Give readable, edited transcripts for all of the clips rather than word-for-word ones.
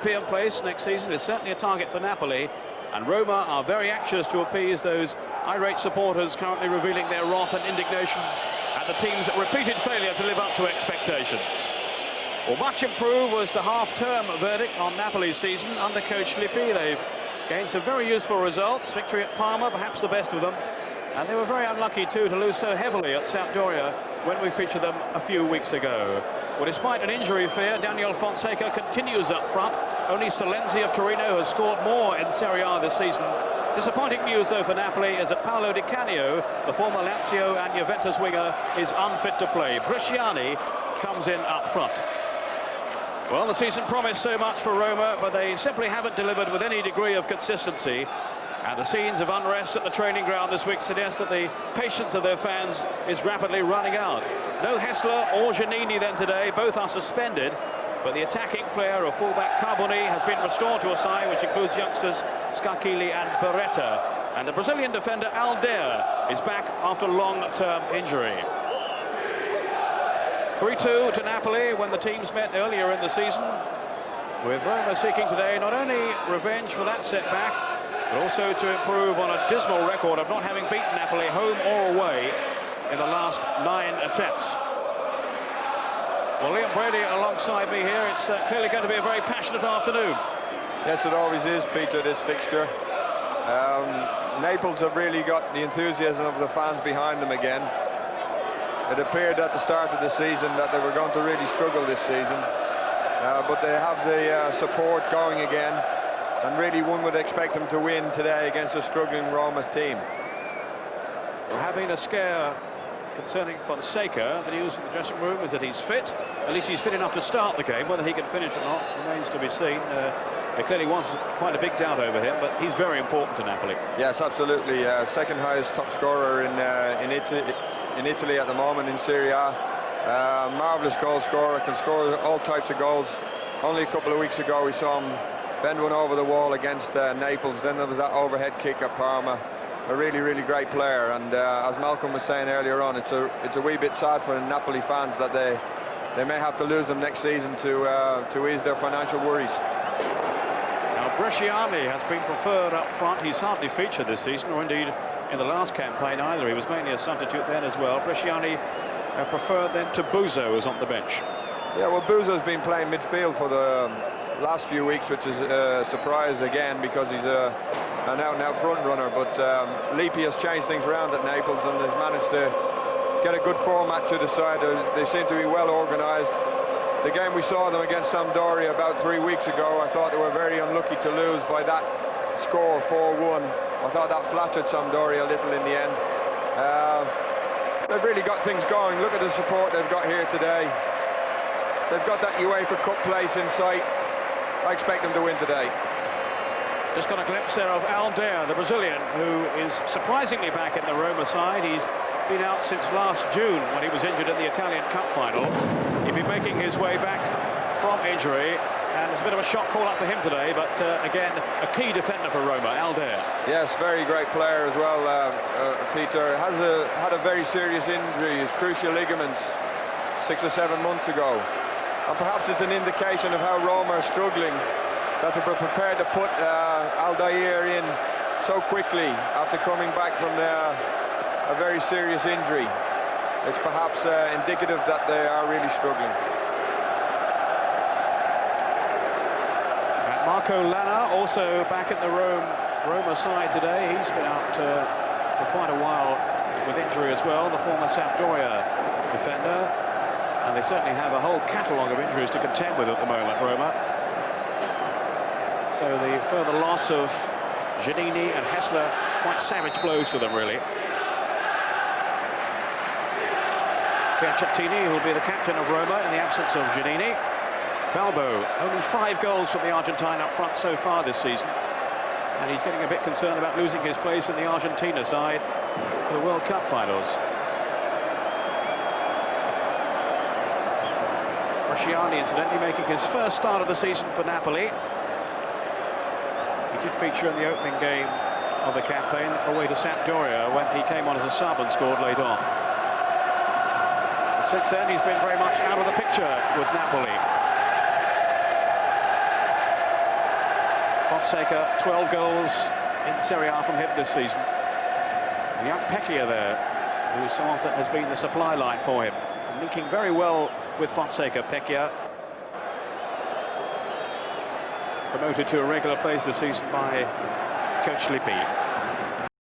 European place next season is certainly a target for Napoli, and Roma are very anxious to appease those irate supporters currently revealing their wrath and indignation at the team's repeated failure to live up to expectations. Well, much improved was the half-term verdict on Napoli's season under coach Lippi. They've gained some very useful results. Victory at Parma, perhaps the best of them, and they were very unlucky too to lose so heavily at Sampdoria when we featured them a few weeks ago. Well, despite an injury fear, Daniel Fonseca continues up front. Only Salenzi of Torino has scored more in Serie A this season. Disappointing news, though, for Napoli is that Paolo Di Canio, the former Lazio and Juventus winger, is unfit to play. Bresciani comes in up front. Well, the season promised so much for Roma, but they simply haven't delivered with any degree of consistency. And the scenes of unrest at the training ground this week suggest that the patience of their fans is rapidly running out. No Hessler or Giannini then today, both are suspended, but the attacking flair of fullback Carboni has been restored to a side which includes youngsters Scarchilli and Beretta. And the Brazilian defender Alder is back after long-term injury. 3-2 to Napoli when the teams met earlier in the season, with Roma seeking today not only revenge for that setback, but also to improve on a dismal record of not having beaten Napoli home or away in the last 9 attempts. Well, Liam Brady alongside me here. It's clearly going to be a very passionate afternoon. Yes, it always is, Peter, this fixture. Naples have really got the enthusiasm of the fans behind them again. It appeared at the start of the season that they were going to really struggle this season, but they have the support going again, and really one would expect them to win today against a struggling Roma team. Well, having a scare concerning Fonseca, the news in the dressing room is that he's fit. At least he's fit enough to start the game. Whether he can finish or not remains to be seen. There clearly was quite a big doubt over him, but he's very important to Napoli. Yes, absolutely. Second highest top scorer in Italy at the moment in Serie A. Marvellous goal scorer, can score all types of goals. Only a couple of weeks ago we saw him bend one over the wall against Naples. Then there was that overhead kick at Parma. A really, really great player, and as Malcolm was saying earlier on, it's a wee bit sad for Napoli fans that they may have to lose him next season to ease their financial worries. Now, Bresciani has been preferred up front. He's hardly featured this season, or indeed in the last campaign either. He was mainly a substitute then as well. Bresciani preferred then to Buzo as on the bench. Yeah, well, Buzo's been playing midfield for the last few weeks, which is a surprise again because he's an out-and-out front runner. But Lippi has changed things around at Naples and has managed to get a good format to the side. They seem to be well organised. The game we saw them against Sampdoria about 3 weeks ago, I thought they were very unlucky to lose by that score, 4-1. I thought that flattered Sampdoria a little in the end. They've really got things going. Look at the support they've got here today. They've got that UEFA Cup place in sight. I expect them to win today. Just got a glimpse there of Alder, the Brazilian, who is surprisingly back in the Roma side. He's been out since last June when he was injured in the Italian Cup final. He'd been making his way back from injury, and it's a bit of a shock call up to him today, but again, a key defender for Roma, Alder. Yes, very great player as well, Peter. Had a very serious injury, his cruciate ligaments, 6 or 7 months ago. And perhaps it's an indication of how Roma are struggling, that they were prepared to put Aldair in so quickly after coming back from a very serious injury. It's perhaps indicative that they are really struggling. And Marco Lana also back in the Roma side today. He's been out for quite a while with injury as well, the former Sampdoria defender. And they certainly have a whole catalogue of injuries to contend with at the moment, Roma. So the further loss of Giannini and Hessler, quite savage blows to them, really. Piacentini, who will be the captain of Roma in the absence of Giannini. Balbo, only 5 goals from the Argentine up front so far this season. And he's getting a bit concerned about losing his place in the Argentina side for the World Cup finals. Bresciani, incidentally, making his first start of the season for Napoli. He did feature in the opening game of the campaign away to Sampdoria when he came on as a sub and scored late on. Since then, he's been very much out of the picture with Napoli. Fonseca, 12 goals in Serie A from him this season. The young Pecchia there, who so often has been the supply line for him. Linking very well with Fonseca. Pecchia, promoted to a regular place this season by coach Lippi.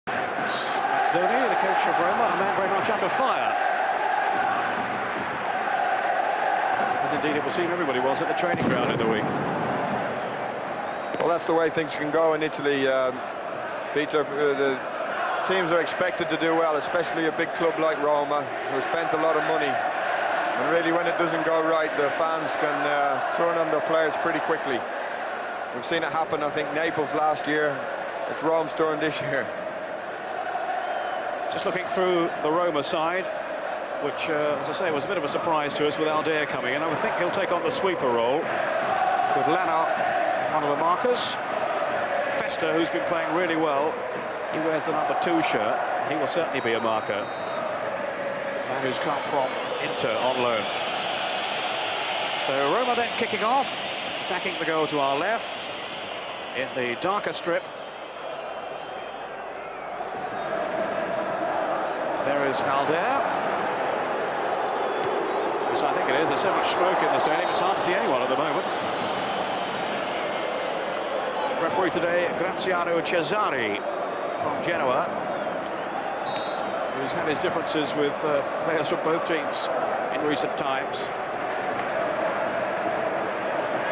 Mazzoni, the coach of Roma, a man very much under fire. As indeed it will seem everybody was at the training ground in the week. Well, that's the way things can go in Italy, Peter. The teams are expected to do well, especially a big club like Roma, who spent a lot of money. And really, when it doesn't go right, the fans can turn on their players pretty quickly. We've seen it happen, I think, Naples last year. It's Rome's turn this year. Just looking through the Roma side, which, as I say, was a bit of a surprise to us with Aldair coming in. I would think he'll take on the sweeper role, with Lana, one of the markers. Festa, who's been playing really well, he wears the number 2 shirt. He will certainly be a marker. And who's come from Inter on loan. So Roma then kicking off, attacking the goal to our left in the darker strip. There is Aldair. Yes, I think it is. There's so much smoke in the stadium, it's hard to see anyone at the moment. Referee today, Graziano Cesari from Genoa, who's had his differences with players from both teams in recent times.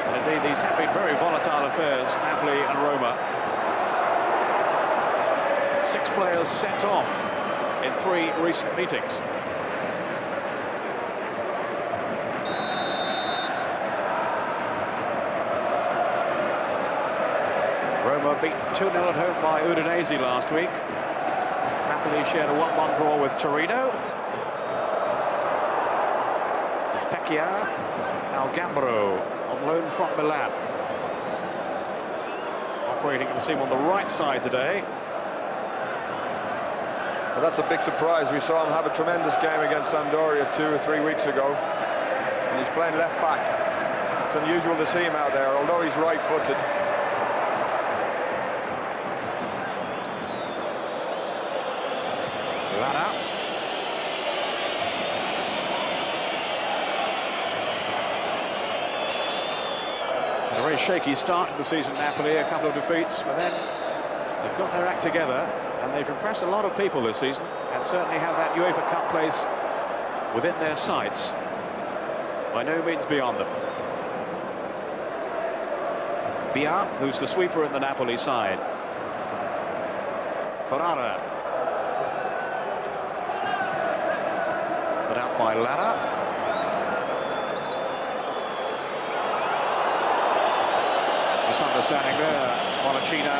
And indeed, these have been very volatile affairs, Napoli and Roma. 6 players sent off in 3 recent meetings. Roma beat 2-0 at home by Udinese last week. Napoli shared a 1-1 draw with Torino. This is Pecchia. Now Gambaro on loan from Milan. Operating in the team on the right side today. Well, that's a big surprise. We saw him have a tremendous game against Sampdoria 2 or 3 weeks ago. And he's playing left back. It's unusual to see him out there, although he's right-footed. A very shaky start to the season, Napoli, a couple of defeats, but then they've got their act together and they've impressed a lot of people this season and certainly have that UEFA Cup place within their sights. By no means beyond them. Bia, who's the sweeper in the Napoli side. Ferrara. Put out by Lara. Misunderstanding there. Bonacina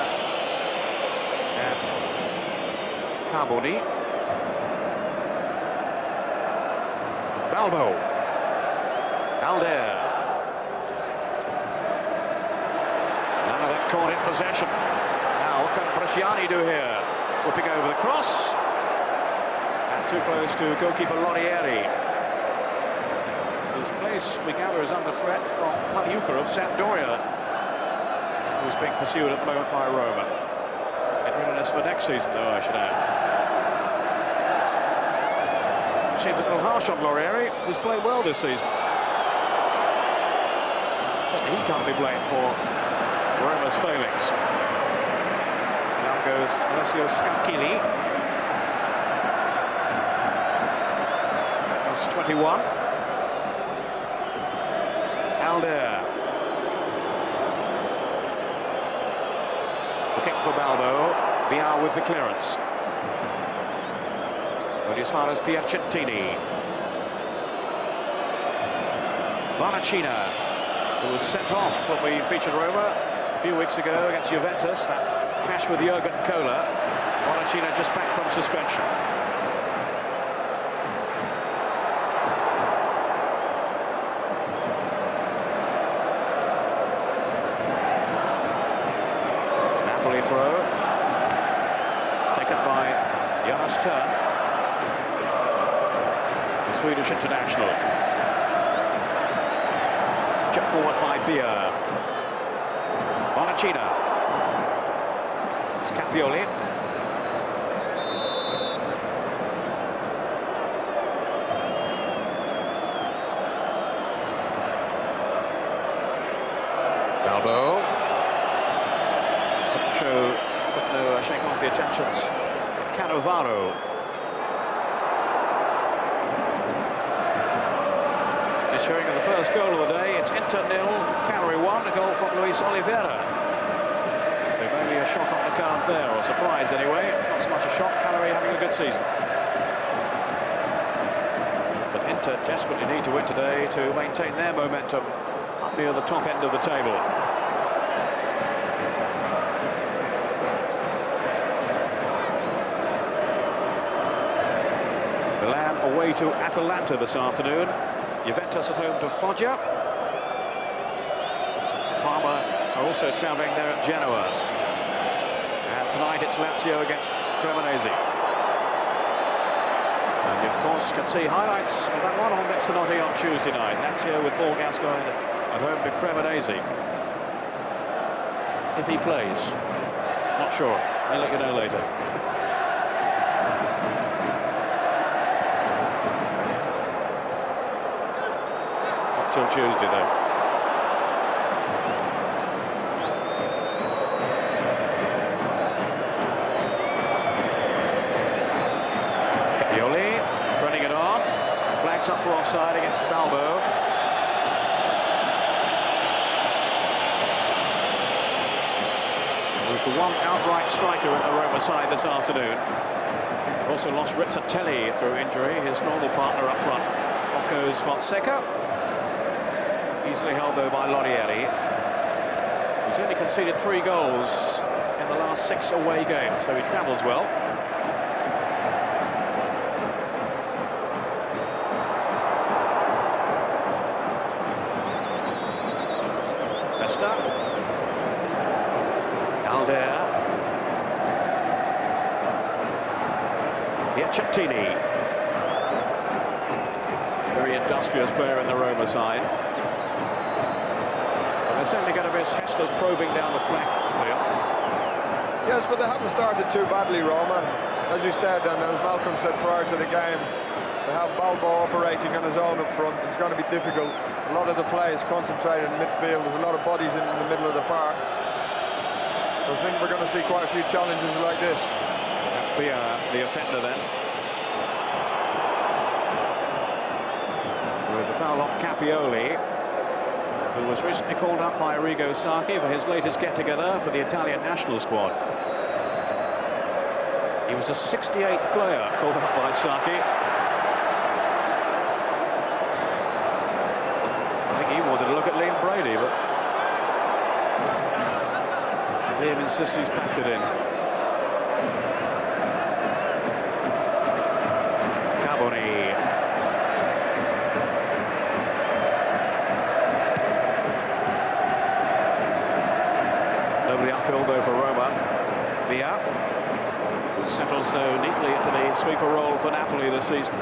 and Carboni. Balbo. Aldair. None of that caught in possession. Now what can Bresciani do here? Whipping over the cross. And too close to goalkeeper Lorieri, whose place we gather is under threat from Pagliuca of Sampdoria, who's being pursued at the moment by Roma. In readiness for next season, though, I should add. Seems a little harsh on Lorieri, who's played well this season. Certainly he can't be blamed for Roma's failings. Now goes Alessio Scarchini. That's 21. Aldair. Kick for Balbo. Bia with the clearance. But as far as Piacentini. Bonacina, who was sent off when we featured Roma a few weeks ago against Juventus. That clash with Jurgen Kohler. Bonacina just back from suspension. Throw taken by Jonas Tern, the Swedish international. Chip forward by Bia. Bonacina. It's Capioli. Balbo. Couldn't shake off the attentions of Cannavaro. Just showing of the first goal of the day. It's Inter 0, Cagliari 1, a goal from Luis Oliveira. So maybe a shock on the cards there, or a surprise anyway. Not so much a shock, Cagliari having a good season. But Inter desperately need to win today to maintain their momentum up near the top end of the table. Milan away to Atalanta this afternoon. Juventus at home to Foggia. Parma are also travelling there at Genoa. And tonight it's Lazio against Cremonese. And you, of course, can see highlights of that one on Mezzanotte on Tuesday night. Lazio with Paul Gascoigne at home to Cremonese. If he plays. Not sure. I'll let you know later. Till Tuesday, though. Capioli threading it on. Flags up for offside against Balbo. There's the one outright striker in the Roma side this afternoon. Also lost Rizzatelli through injury, his normal partner up front. Off goes Fonseca. Easily held though by Lorieri, who's only conceded 3 goals in the last 6 away games, so he travels well. Festa, Alder, Piacentini, very industrious player in the Roma side. There's certainly going to be Hester's probing down the flank, Leon. Yes, but they haven't started too badly, Roma. As you said, and as Malcolm said prior to the game, they have Balbo operating on his own up front. It's going to be difficult. A lot of the play is concentrated in midfield. There's a lot of bodies in the middle of the park. I think we're going to see quite a few challenges like this. That's the offender then. With the foul on Capioli, who was recently called up by Arrigo Sacchi for his latest get-together for the Italian national squad. He was the 68th player called up by Sacchi. I think he wanted to look at Liam Brady, but Liam insists he's packed it in. Carboni. Uphill though for Roma. Villa settles so neatly into the sweeper role for Napoli this season.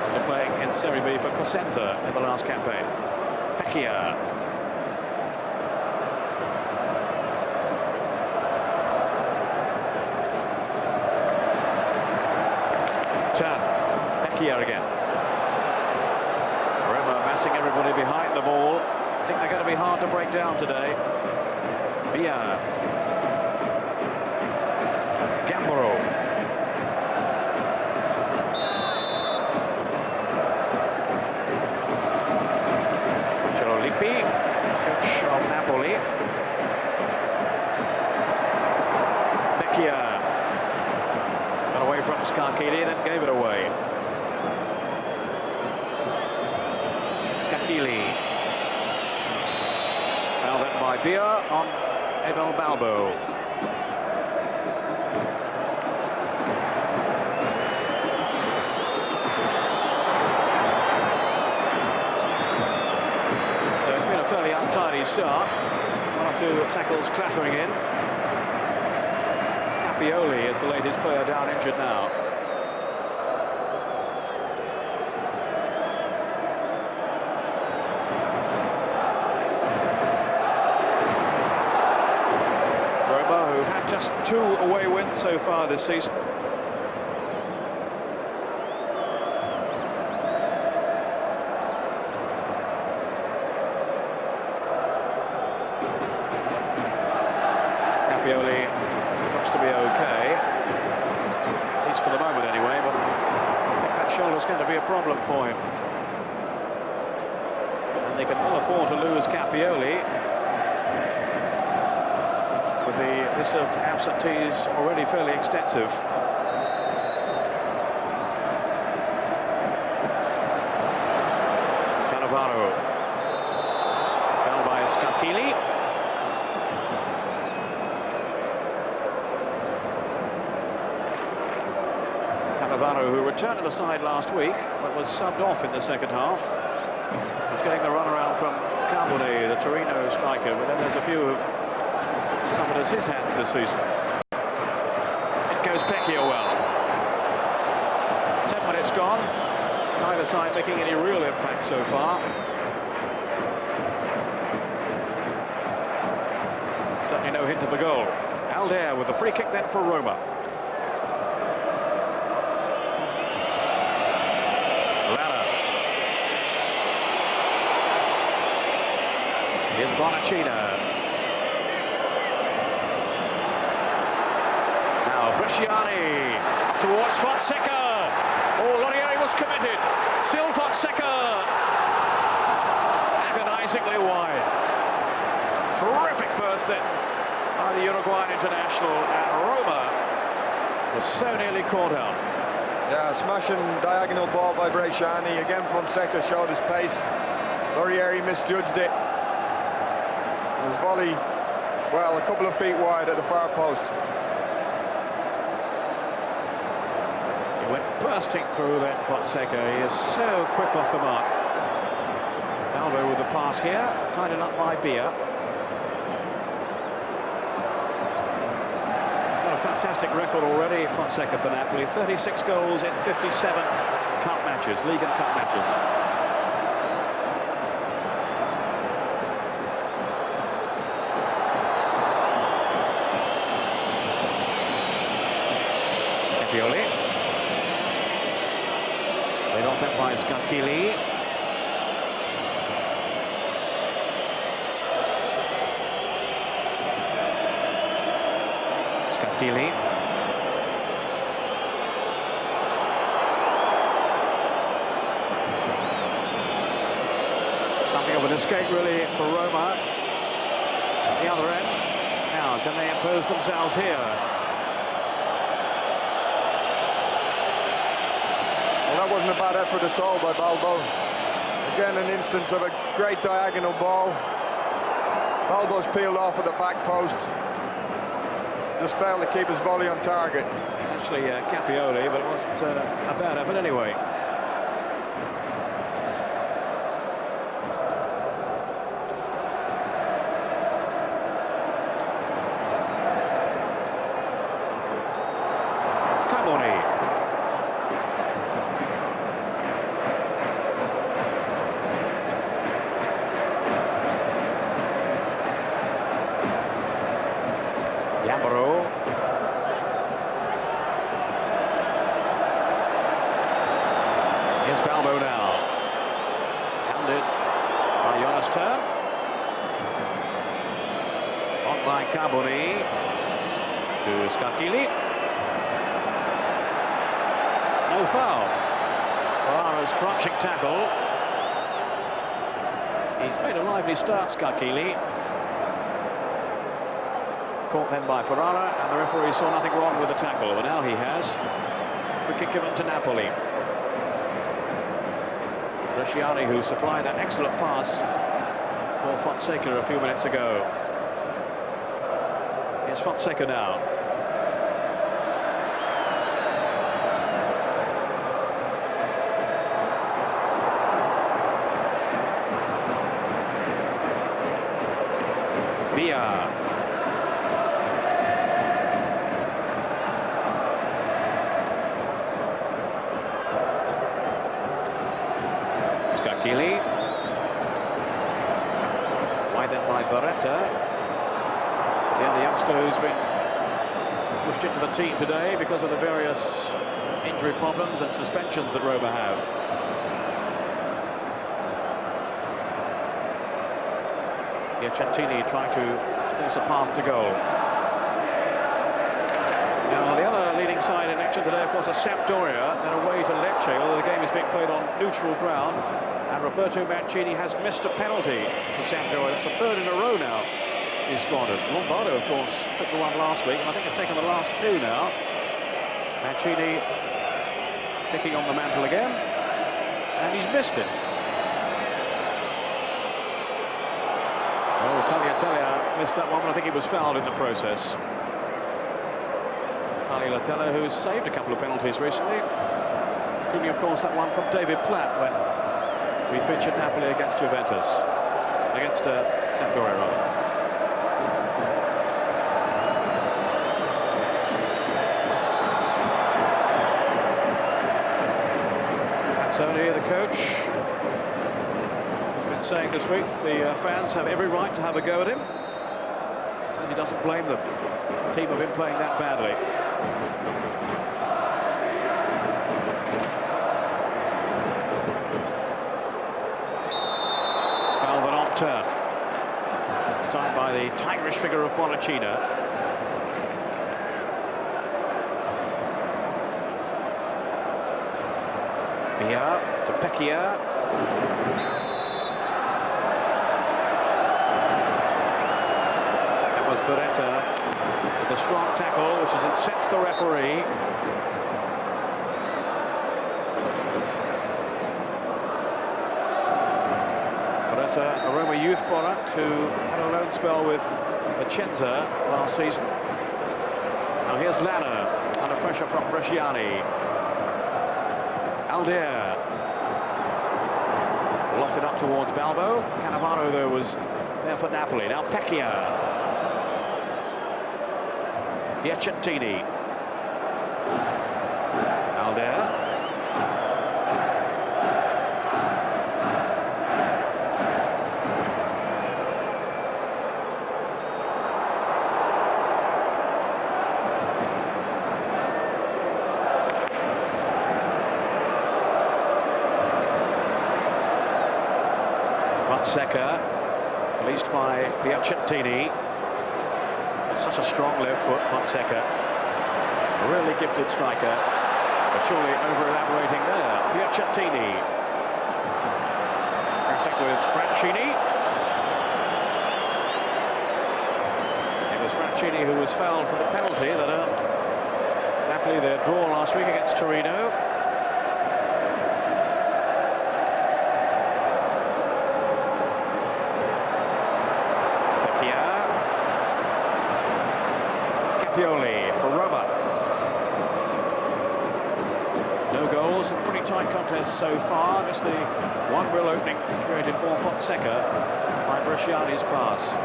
After playing in Serie B for Cosenza in the last campaign. Becchia. Turn. Becchia again. Roma massing everybody behind the ball. I think they're going to be hard to break down today. Villa. Gambaro. Lippi, coach of Napoli. Becchia. Got away from Scarchini, then gave it away. Scarchini. Now then by Bia on Abel Balbo. So it's been a fairly untidy start. 1 or 2 tackles clattering in. Capioli is the latest player down injured now. just 2 away wins so far this season. Capioli looks to be okay, at least for the moment anyway, but I think that shoulder's going to be a problem for him. And they can well afford to lose Capioli with the list of absentees already fairly extensive. Cannavaro, held by Scarchili. Cannavaro, who returned to the side last week but was subbed off in the second half, was getting the runaround from Carbone, the Torino striker, but then there's a few who've suffered as his hands this season. It goes Pecchio well. 10 minutes gone, neither side making any real impact so far. Certainly no hint of a goal. Aldair with the free kick then for Roma. Lana. Here's Bonacina. Bresciani up towards Fonseca. Oh, Laurieri was committed. Still Fonseca. Agonizingly wide. Terrific burst then by the Uruguayan international, and Roma was so nearly caught out. Yeah, smashing diagonal ball by Bresciani. Again, Fonseca showed his pace. Laurieri misjudged it. His volley, well, a couple of feet wide at the far post. Went bursting through then Fonseca. He is so quick off the mark. Balbo with the pass here, tied up by Bia. He's got a fantastic record already, Fonseca, for Napoli. 36 goals in 57 cup matches, league and cup matches. Capioli. Laid off then by Scarchili. Scarchili. Something of an escape really for Roma. At the other end. Now, can they impose themselves here? That wasn't a bad effort at all by Balbo. Again, an instance of a great diagonal ball. Balbo's peeled off at the back post. Just failed to keep his volley on target. It's actually Capioli, but it wasn't a bad effort anyway. Carbone. Yambaro. Here's Balbo now. Hounded by Jonas Turn. On by Carbone to Scarchili. No foul. Ferrara's crunching tackle. He's made a lively start, Scarchili. Caught then by Ferrara, and the referee saw nothing wrong with the tackle, but now he has. Free kick given to Napoli. Bresciani, who supplied that excellent pass for Fonseca a few minutes ago. Here's Fonseca now. Bia. Scarchili. Wide then by Beretta. The other youngster who's been pushed into the team today because of the various injury problems and suspensions that Roma have. Piacentini trying to force a path to goal. Now, the other leading side in action today, of course, is Sampdoria. They're away to Lecce, although the game is being played on neutral ground. And Roberto Mancini has missed a penalty for Sampdoria. That's the third in a row now he's squandered. Lombardo, of course, took the one last week, and I think it's taken the last two now. Mancini picking on the mantle again, and he's missed it. Oh, Italia missed that one, but I think he was fouled in the process. Italia, who's saved a couple of penalties recently, including, of course, that one from David Platt when we featured Napoli against Juventus, against Sampdoria, rather. Mazzoni, the coach, has been saying this week the fans have every right to have a go at him. Says he doesn't blame them. The team have been playing that badly. Turn. This time by the tigerish figure of Bonacina. Mia to Pecchia. That was Beretta with a strong tackle, which has incensed the referee. A Roma youth product who had a loan spell with Vicenza last season. Now here's Lana under pressure from Bresciani. Alder lofted up towards Balbo. Cannavaro, though, was there for Napoli. Now Pecchia. Piacentini. Alder. Fonseca, released by Piacentini. Such a strong left foot, Fonseca. A really gifted striker, but surely over-elaborating there. Piacentini. Traffic with Franchini. It was Franchini who was fouled for the penalty that earned Napoli their draw last week against Torino. For Roma. No goals and pretty tight contest so far. Just the one real opening created for Fonseca by Bresciani's pass.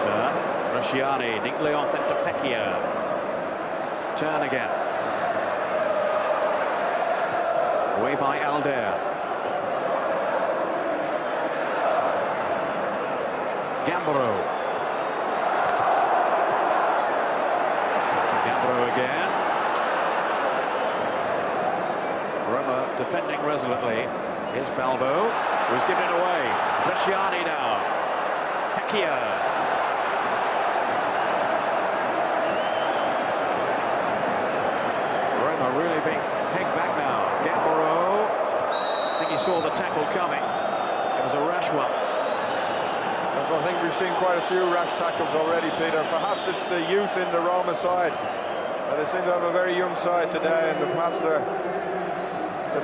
Turn. Bresciani neatly off into Pecchia. Turn again. Away by Alder. Gambaro. Gambaro again. Roma defending resolutely. Here's Balbo, who's given it away. Bresciani now. Pecchia. Roma really being pegged back now. Gambaro. I think he saw the tackle coming. It was a rash one. As I think we've seen quite a few rash tackles already, Peter. Perhaps it's the youth in the Roma side. They seem to have a very young side today, and perhaps they're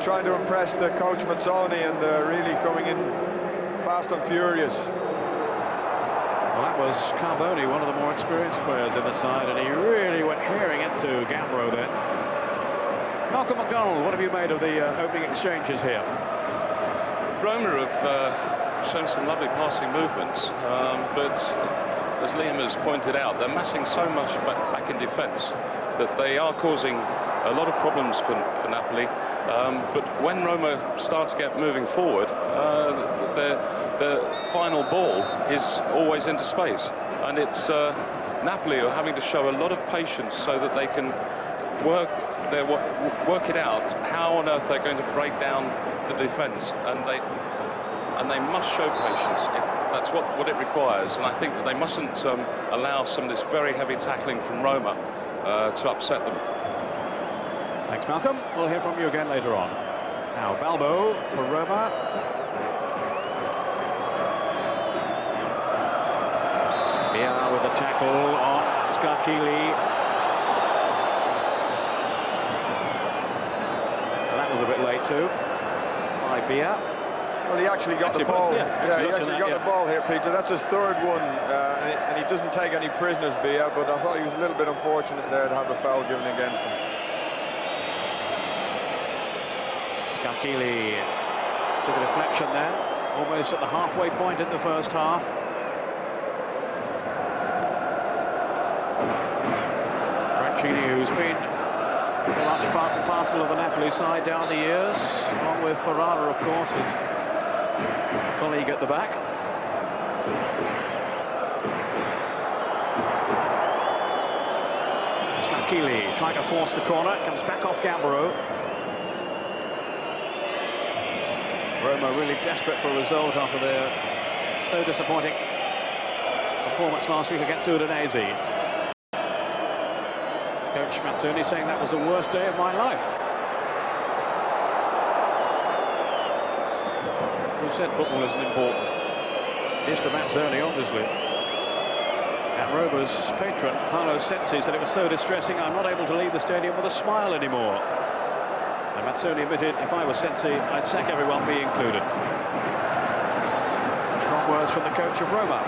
trying to impress the coach Mazzoni, and they're really coming in fast and furious. Well, that was Carboni, one of the more experienced players in the side, and he really went hearing into Gambaro then. Malcolm McDonald, what have you made of the opening exchanges here? Roma have shown some lovely passing movements, but as Liam has pointed out, they're massing so much back in defence. that they are causing a lot of problems for Napoli. But when Roma start to get moving forward, the final ball is always into space, and it's Napoli are having to show a lot of patience so that they can work it out how on earth they're going to break down the defence, and they must show patience. That's what it requires, and I think that they mustn't allow some of this very heavy tackling from Roma to upset them. Thanks, Malcolm. We'll hear from you again later on. Now, Balbo for Roma. Bia with the tackle on Scarchili. That was a bit late too, by Bia. Well, he actually got the ball. He actually got the ball here, Peter. That's his third one, and he doesn't take any prisoners, Bia, but I thought he was a little bit unfortunate there to have a foul given against him. Scarchili took a deflection then, almost at the halfway point in the first half. Brancini, who's been very much part and parcel of the Napoli side down the years, along with Ferrara, of course, his colleague at the back. Scarchili trying to force the corner, comes back off Gambaro. Roma really desperate for a result after their so disappointing performance last week against Udinese. Coach Mazzoni saying that was the worst day of my life. Who said football isn't important? It is to Mazzoni, obviously. And Roma's patron, Paolo Sensi, said it was so distressing, I'm not able to leave the stadium with a smile anymore. And Mazzoni admitted, if I was Sensi, I'd sack everyone, me included. Strong words from the coach of Roma.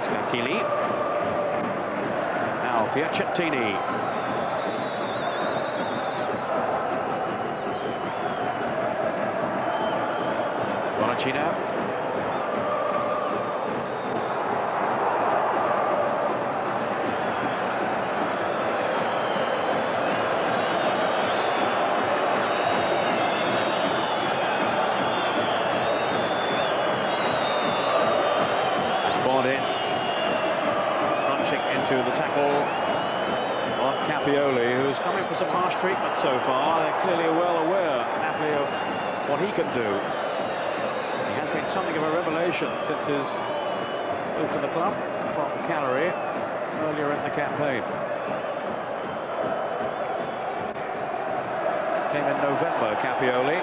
Scarchili. Now Piacettini. Bonacino. Into the tackle on Capioli, who's coming for some harsh treatment so far. They're clearly well aware, Napoli, of what he can do. He has been something of a revelation since his move to the club from Cagliari earlier in the campaign. Came in November, Capioli,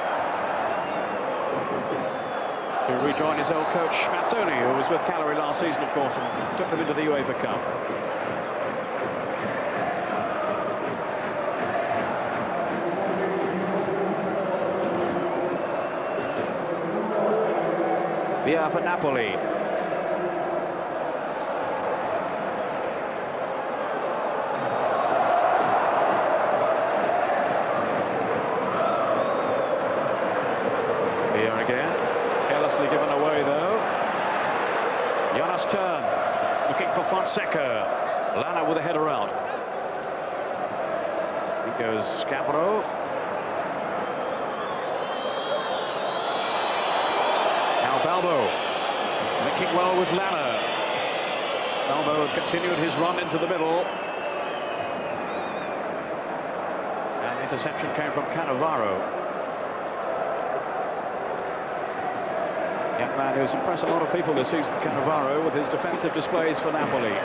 to rejoin his old coach Mazzoni, who was with Cagliari last season, of course, and took them into the UEFA Cup. Via for Napoli. Here again. Carelessly given away, though. Jonas turn, looking for Fonseca. Lana with a header out. Here goes Scaparo. Now Balbo, linking well with Lana. Balbo continued his run into the middle. And the interception came from Cannavaro. Young man who's impressed a lot of people this season, Cannavaro, with his defensive displays for Napoli.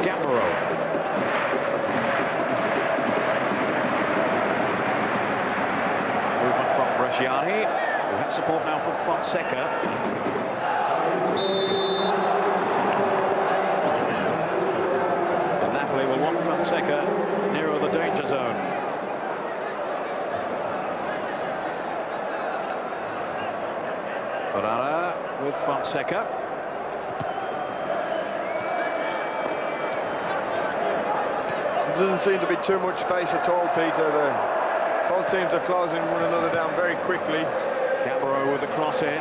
Gambaro. Movement from Bresciani, who has support now from Fonseca. Will want Fonseca nearer the danger zone. Ferrara with Fonseca. doesn't seem to be too much space at all, Peter. Both teams are closing one another down very quickly. Gambaro with the cross in.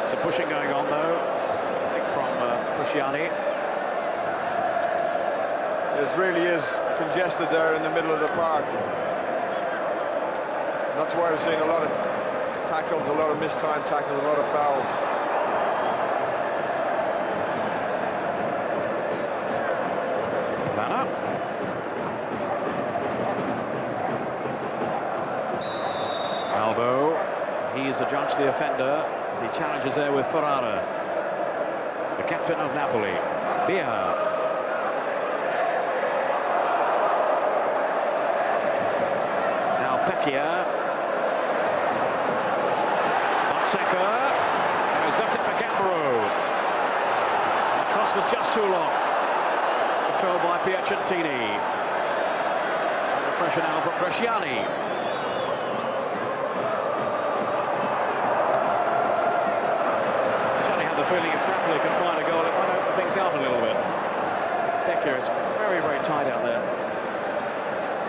Some pushing going on, though, I think from Bresciani. It really is congested there in the middle of the park. That's why we're seeing a lot of tackles, a lot of mistimed tackles, a lot of fouls. Banner. Albo, he's adjudged the offender as he challenges there with Ferrara, the captain of Napoli. Bia. Now Pecchia. Fonseca. He's left it for Gambaro. The cross was just too long. Controlled by Piacentini. Under pressure now from Bresciani. The feeling if Brackley can find a goal, it might open things out a little bit. Pecchia, it's very, very tight out there.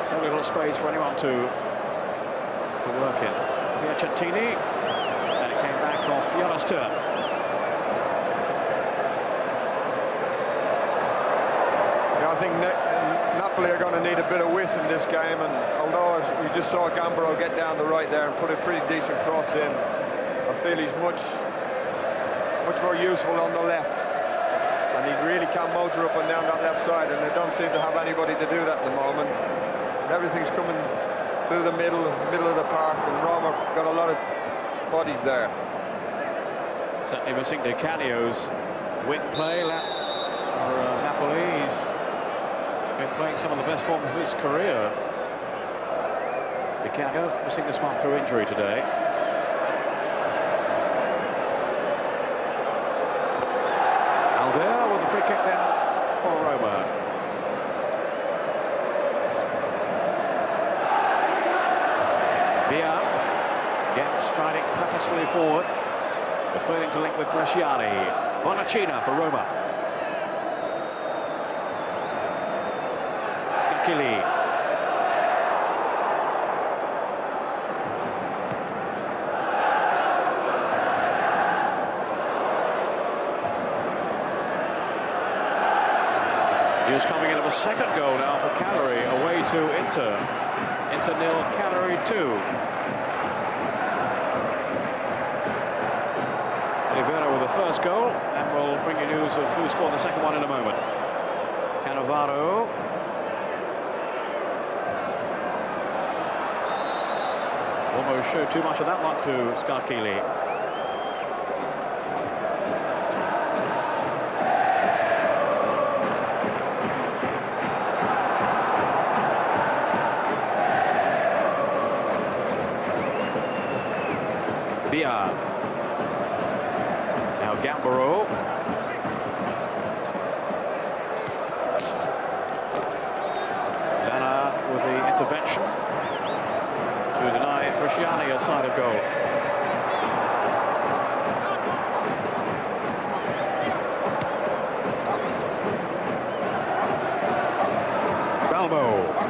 So little space for anyone to work in. Piacentini, and it came back off Yala's turn. Yeah, I think Napoli are going to need a bit of width in this game, and although you just saw Gambaro get down the right there and put a pretty decent cross in, I feel he's much more useful on the left, and he really can motor up and down that left side, and they don't seem to have anybody to do that at the moment. Everything's coming through the middle of the park, and Roma got a lot of bodies there. Certainly missing Di Canio's wing play for Napoli. He's been playing some of the best form of his career. Di Canio missing this one through injury today. With the free kick then for Roma. Bia again striding purposefully forward, but failing to link with Bresciani. Bonacina for Roma. Scacchilli. News coming in of a second goal now for Cagliari, away to Inter. Inter 0, Cagliari 2. Oliveira with the first goal, and we'll bring you news of who scored the second one in a moment. Cannavaro. Almost showed too much of that one to Scacchilli. Bia. Now Gambaro. Lana with the intervention to deny Bresciani a side of goal. Balbo.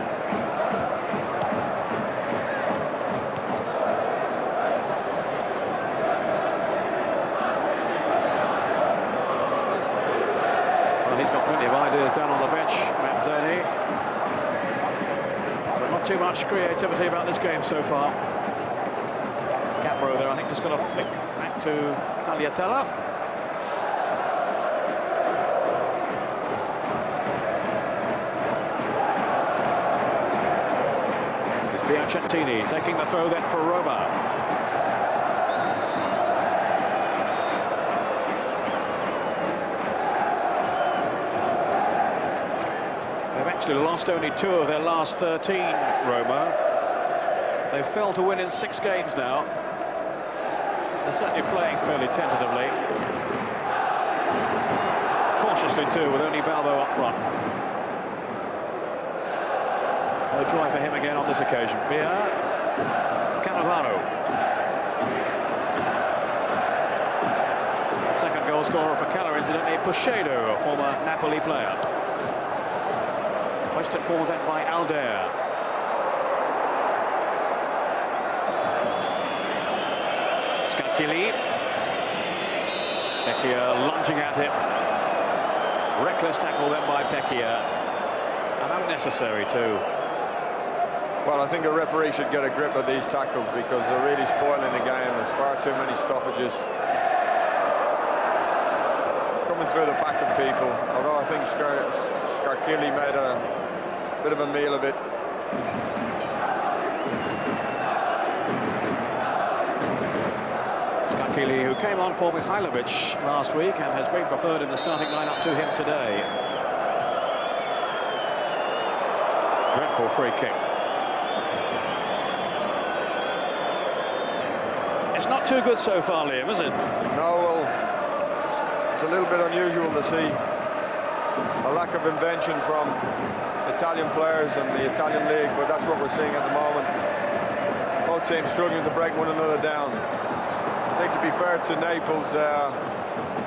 Ideas down on the bench, Manzoni. But not too much creativity about this game so far. Gambaro there, I think, just going to flick back to Tagliatella. This is Piacentini taking the throw then for Roma. Actually lost only 2 of their last 13, Roma. They failed to win in 6 games now. They're certainly playing fairly tentatively. Cautiously too, with only Balbo up front. No try for him again on this occasion. Bia. Cannavaro. Second goal scorer for Cagliari, incidentally, Pushedo, a former Napoli player. Hoisted forward then by Alder. Skakili. Pecchia lunging at him. Reckless tackle then by Pecchia. And unnecessary too. Well, I think a referee should get a grip of these tackles because they're really spoiling the game. There's far too many stoppages. Coming through the back of people, although I think Skakili made a bit of a meal of it. Skakili, who came on for Mihailovic last week and has been preferred in the starting lineup to him today. Dreadful free kick. It's not too good so far, Liam, is it? No, well, it's a little bit unusual to see a lack of invention from Italian players and the Italian league, but that's what we're seeing at the moment. Both teams struggling to break one another down. I think, to be fair to Naples,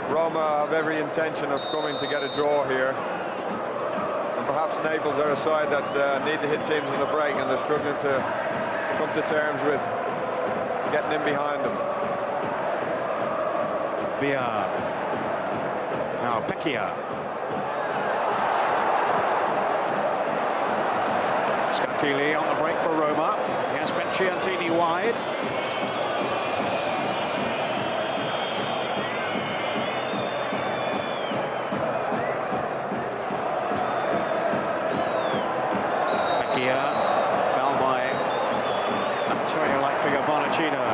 Roma have every intention of coming to get a draw here. And perhaps Naples are a side that need to hit teams in the break, and they're struggling to come to terms with getting in behind them. Via. Now Pecchia. Skakili on the break for Roma. He has Ciantini wide. Pecchia. Fouled by Antonio Lightfinger Bonacina.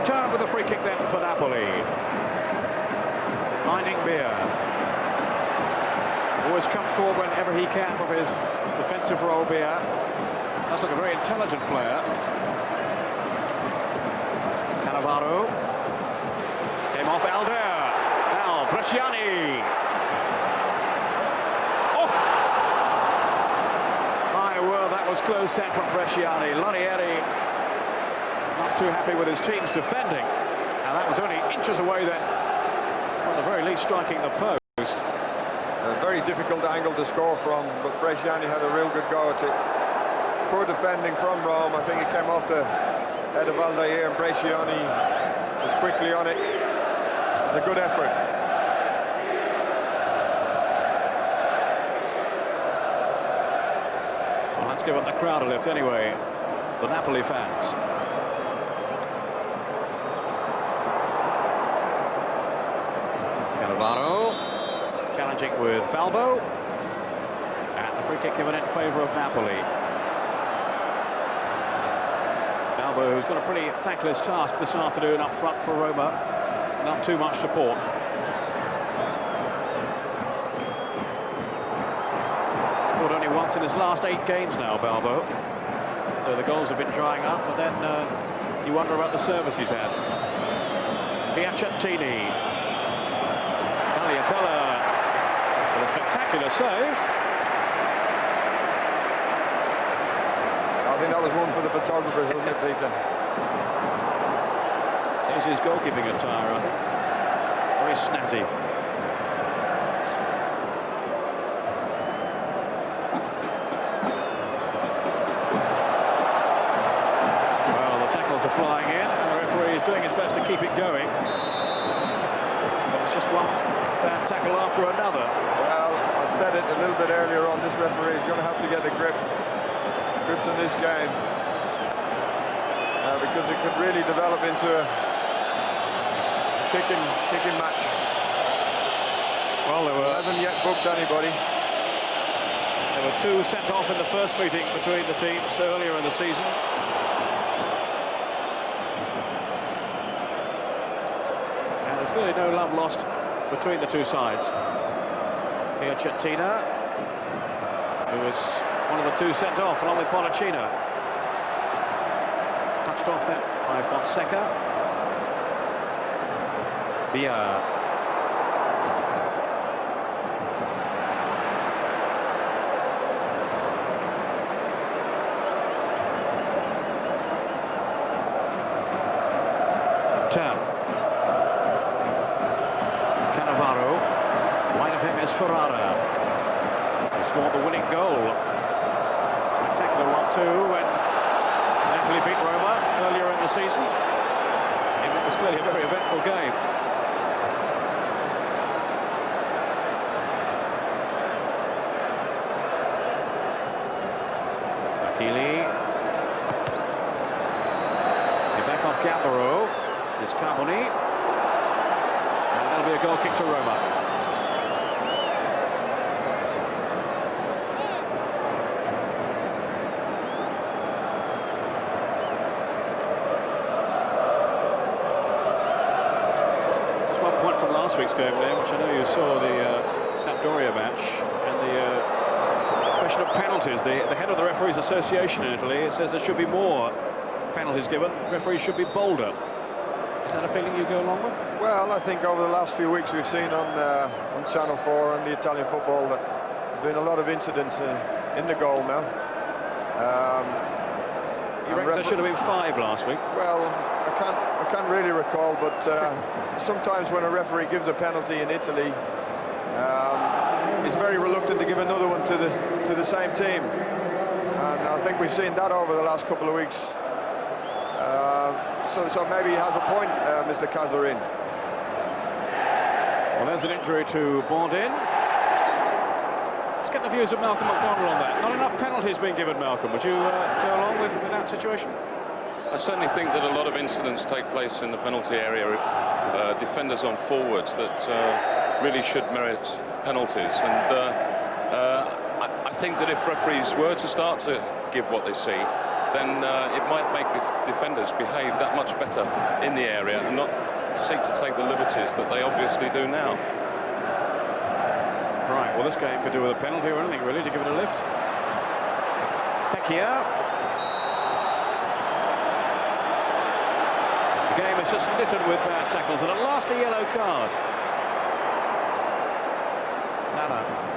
Turn with a free kick then for Napoli. Finding Beer. Always comes forward whenever he can from his defensive role, Beer. Does look a very intelligent player. Cannavaro. Came off Alder. Now Bresciani. Oh! My word, that was close then from Bresciani. Lonieri not too happy with his team's defending. And that was only inches away then, at the very least striking the post. A very difficult angle to score from, but Bresciani had a real good go at it. Poor defending from Rome. I think it came off the head of Aldair, and Bresciani was quickly on it. It was a good effort. Well, let's give it the crowd a lift anyway, the Napoli fans. Cannavaro challenging with Balbo, and the free kick given in favour of Napoli. Balbo, who's got a pretty thankless task this afternoon up front for Roma, not too much support. Scored only once in his last 8 games now, Balbo, so the goals have been drying up, but then you wonder about the service he's had. Piacentini. Tagliatella. A spectacular save. I think that was one for the photographers, wasn't it, Peter? Says his goalkeeping attire, I think. Very snazzy. Well, the tackles are flying in. The referee is doing his best to keep it going. But it's just one bad tackle after another. Well, I said it a little bit earlier on, this referee is going to have to get the grips in this game, because it could really develop into a kicking match. Well, He hasn't yet booked anybody. There were 2 sent off in the first meeting between the teams earlier in the season. And there's clearly no love lost between the two sides. Piacentini, who was one of the 2 sent off, along with Bonacina. Touched off then by Fonseca. Bia. Turn. Cannavaro. Wide of him is Ferrara. scored the winning goal. Spectacular one too when Napoli beat Roma earlier in the season. It was clearly a very eventful game. Brackley. Back off Gambaro. This is Carboni. And that'll be a goal kick to Roma. Just 1 point from last week's game there, which I know you saw, the Sampdoria match, and the question of penalties. The head of the Referees Association in Italy says there should be more penalties given. Referees should be bolder. Is that a feeling you go along with? Well, I think over the last few weeks we've seen on Channel 4 and the Italian football that there's been a lot of incidents in the goal now. You reckon there should have been 5 last week? Well, I can't really recall, but sometimes when a referee gives a penalty in Italy, he's very reluctant to give another one to the same team, and I think we've seen that over the last couple of weeks. So maybe he has a point, Mr. Casarin. Well, there's an injury to Bondin. Let's get the views of Malcolm McDonald on that. Not enough penalties being given, Malcolm. Would you go along with that situation? I certainly think that a lot of incidents take place in the penalty area. Defenders on forwards that really should merit penalties. And I think that if referees were to start to give what they see, then it might make the defenders behave that much better in the area and not seek to take the liberties that they obviously do now. Right, well, this game could do with a penalty or anything, really, to give it a lift. Pecchia. The game is just littered with bad tackles, and at last a yellow card. Nana.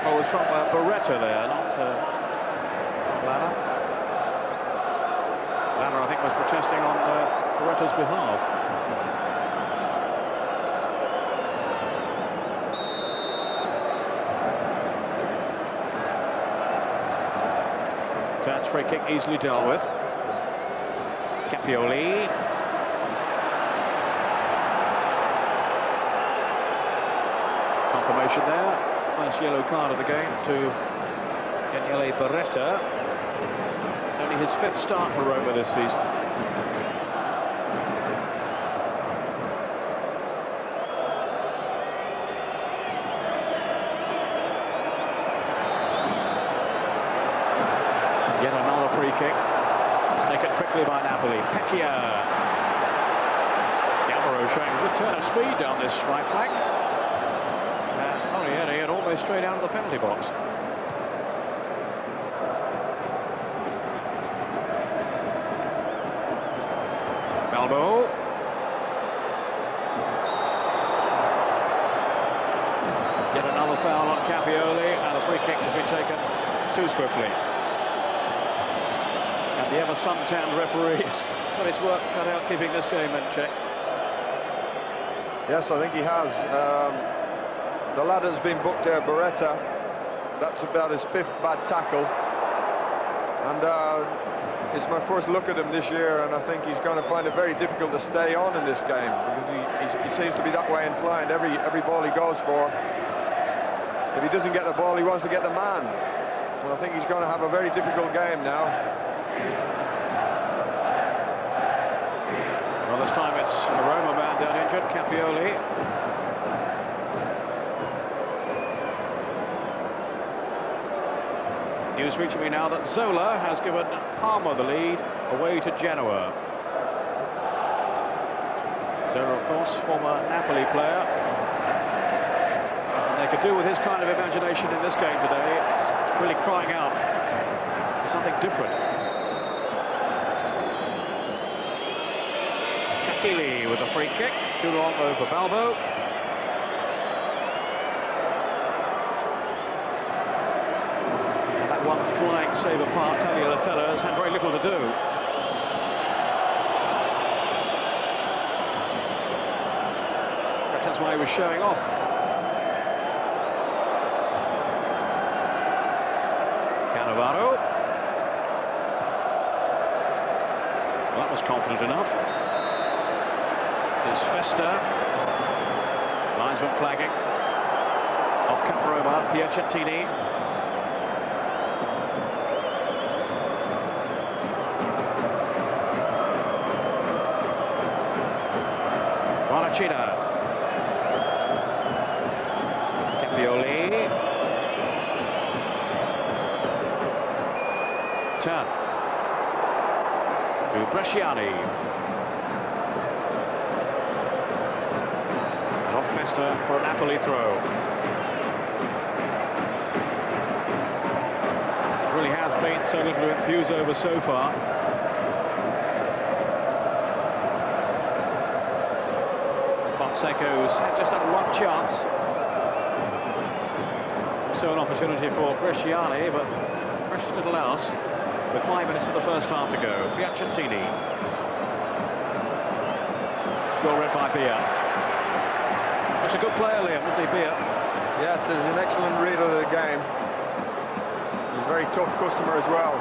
Was from Beretta there, not Lana. Lana, I think, was protesting on Beretta's behalf. Touch, free kick easily dealt with. Capioli. Confirmation there. First yellow card of the game to Daniele Beretta. It's only his 5th start for Roma this season. Yet another free kick. Taken quickly by Napoli. Pecchia. Gambaro showing a good turn of speed down this right flank. He had almost straight out of the penalty box. Balbo. Yet another foul on Capioli, and the free kick has been taken too swiftly. And the ever suntanned referee's got his work cut out keeping this game in check. Yes, I think he has. The lad has been booked there, Beretta. That's about his 5th bad tackle. And it's my first look at him this year, and I think he's going to find it very difficult to stay on in this game, because he seems to be that way inclined. Every ball he goes for, if he doesn't get the ball, he wants to get the man. And I think he's going to have a very difficult game now. Well, this time it's a Roma man down injured, Capioli. News reaching me now that Zola has given Parma the lead away to Genoa. Zola, of course, former Napoli player. And they could do with his kind of imagination in this game today. It's really crying out for something different. Sakili with a free kick. Too long though for Balbo. flying save apart, Italia has had very little to do. Perhaps that's why he was showing off. Cannavaro. Well, that was confident enough. This is Festa. Linesman flagging. Off cut Roma, Piacentini. Bonacina. Capioli. Turn. To Bresciani. And on Festa for a Napoli throw. Really has been so little to enthuse over so far. Fonseca's had just that one chance. Also an opportunity for Bresciani, but precious little else. With 5 minutes of the first half to go. Piacentini. It's well read by Bia. That's a good player, Liam, isn't he, Bia? Yes, he's an excellent reader of the game. He's a very tough customer as well.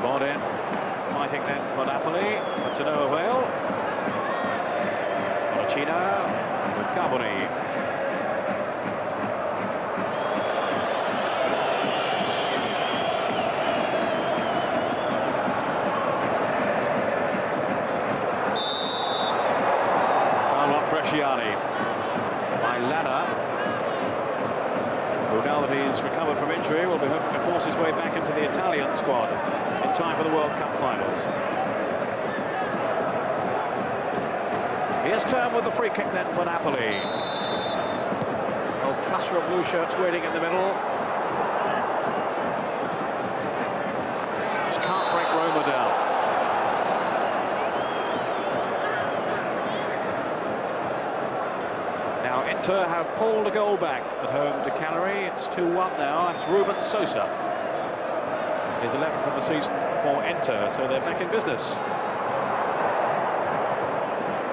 Bodin fighting then for Napoli, but to no avail. Bonacina with Carboni. Bresciani by Lana, who now that he's recovered from injury will be hoping to force his way back into the Italian squad in time for the World Cup finals. Here's Turn with the free kick then for Napoli. Oh, cluster of blue shirts waiting in the middle. Just can't break Roma down. Now Inter have pulled a goal back at home to Cagliari. It's 2-1 now. It's Ruben Sosa. His 11th of the season for Inter, so they're back in business.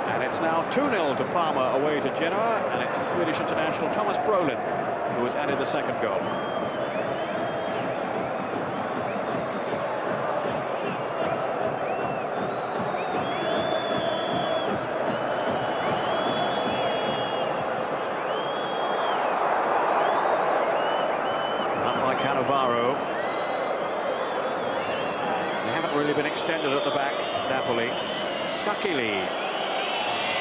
And it's now 2-0 to Parma away to Genoa, and it's the Swedish international Thomas Brolin who has added the second goal. Cannavaro. They haven't really been extended at the back, Napoli. Scarchilli.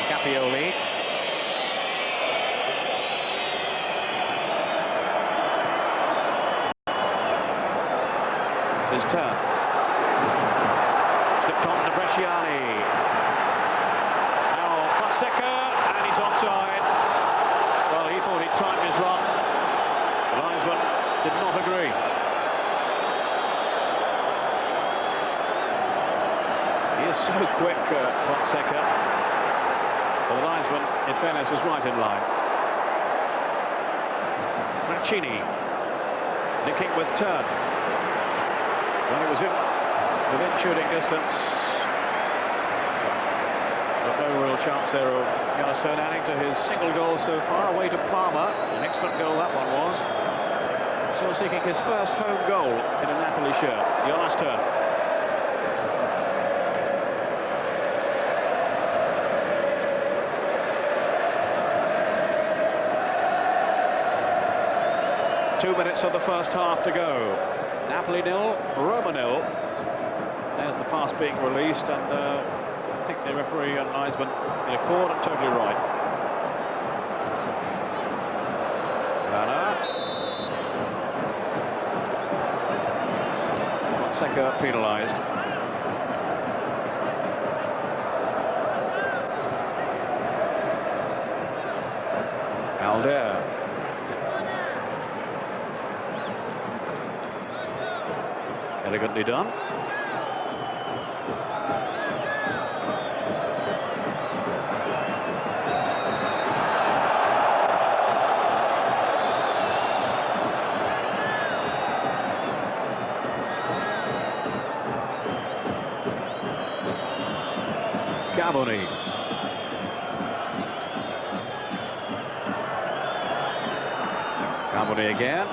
Capioli. This is Turn. Slipped on to Bresciani. Now Fonseca, and he's offside. Well, he thought he'd timed his run. The linesman did not agree. He is so quick, Fonseca. But the linesman, in fairness, was right in line. Francini linking with Turn. Well, it was within shooting distance. But no real chance there of Jonas Turn adding to his single goal so far. Away to Parma. An excellent goal that one was. Still seeking his first home goal in a Napoli shirt. Jonas Turn. Two minutes of the first half to go. Napoli 0, Roma 0. There's the pass being released, and I think the referee and linesman in accord and totally right. Fonseca penalised. Alder. Elegantly done. Carboni. Carboni again.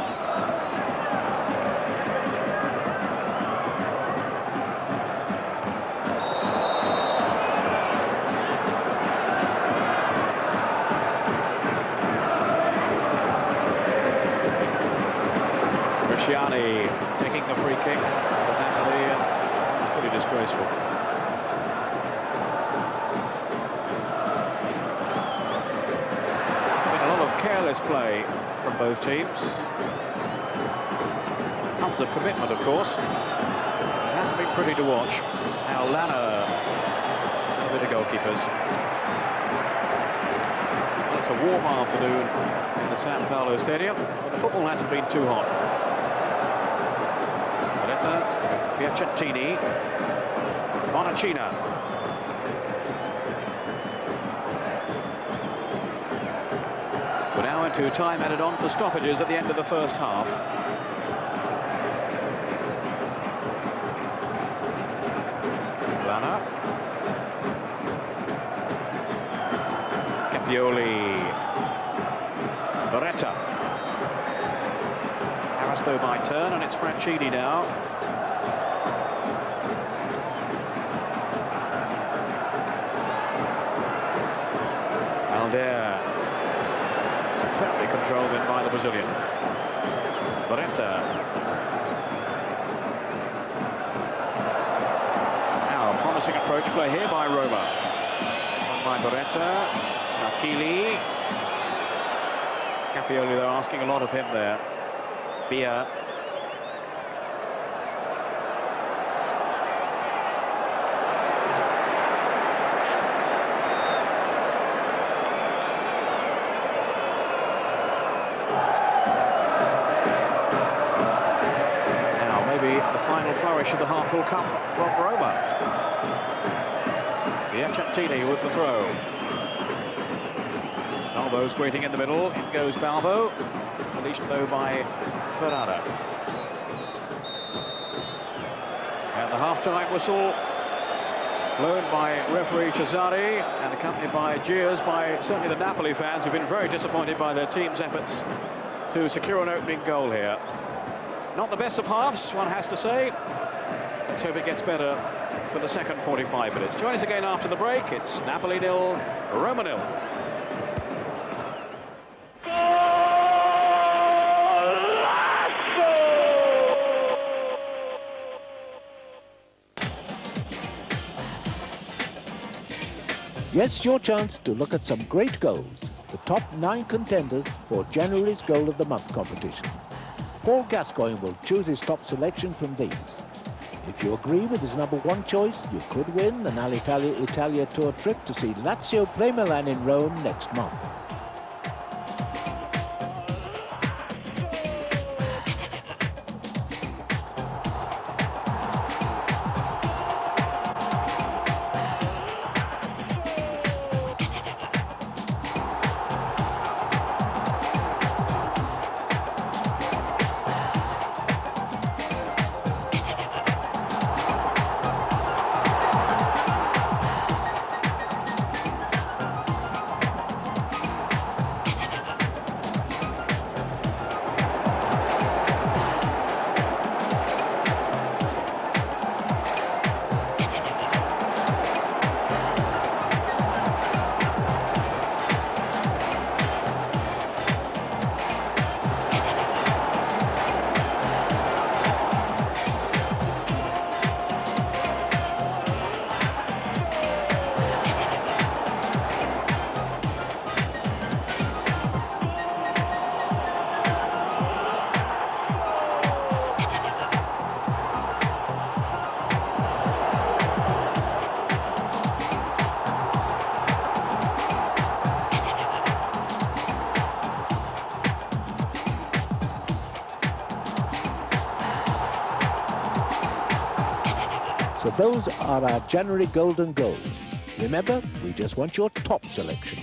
Taking the free kick for Napoli, and it's pretty disgraceful. Been a lot of careless play from both teams. Tons of commitment, of course. It hasn't been pretty to watch. Now Lana with the goalkeepers. It's a warm afternoon in the San Paolo Stadium, but the football hasn't been too hot. With Piacentini, Bonacina. We're now into time added on for stoppages at the end of the first half. Lana. Capioli. Beretta. Harassed though by turn, and it's Franchini now. Superbly controlled in by the Brazilian. Beretta. Now, a promising approach play here by Roma. On by Beretta. Snarkili. Capioli, they're asking a lot of him there. Bia. Flourish of the half will come from Roma. Piacentini with the throw. Balbo's waiting in the middle. In goes Balbo. Released though by Ferrara. And the half-time whistle blown by referee Cesari and accompanied by jeers by certainly the Napoli fans, who've been very disappointed by their team's efforts to secure an opening goal here. Not the best of halves, one has to say. Let's hope it gets better for the second 45 minutes. Join us again after the break. It's Napoli 0, Roma 0. Yes, your chance to look at some great goals. The top 9 contenders for January's Goal of the Month competition. Paul Gascoigne will choose his top selection from these. If you agree with his number 1 choice, you could win an Alitalia Italia tour trip to see Lazio play Milan in Rome next month. So those are our January golden goals. Remember, we just want your top selection.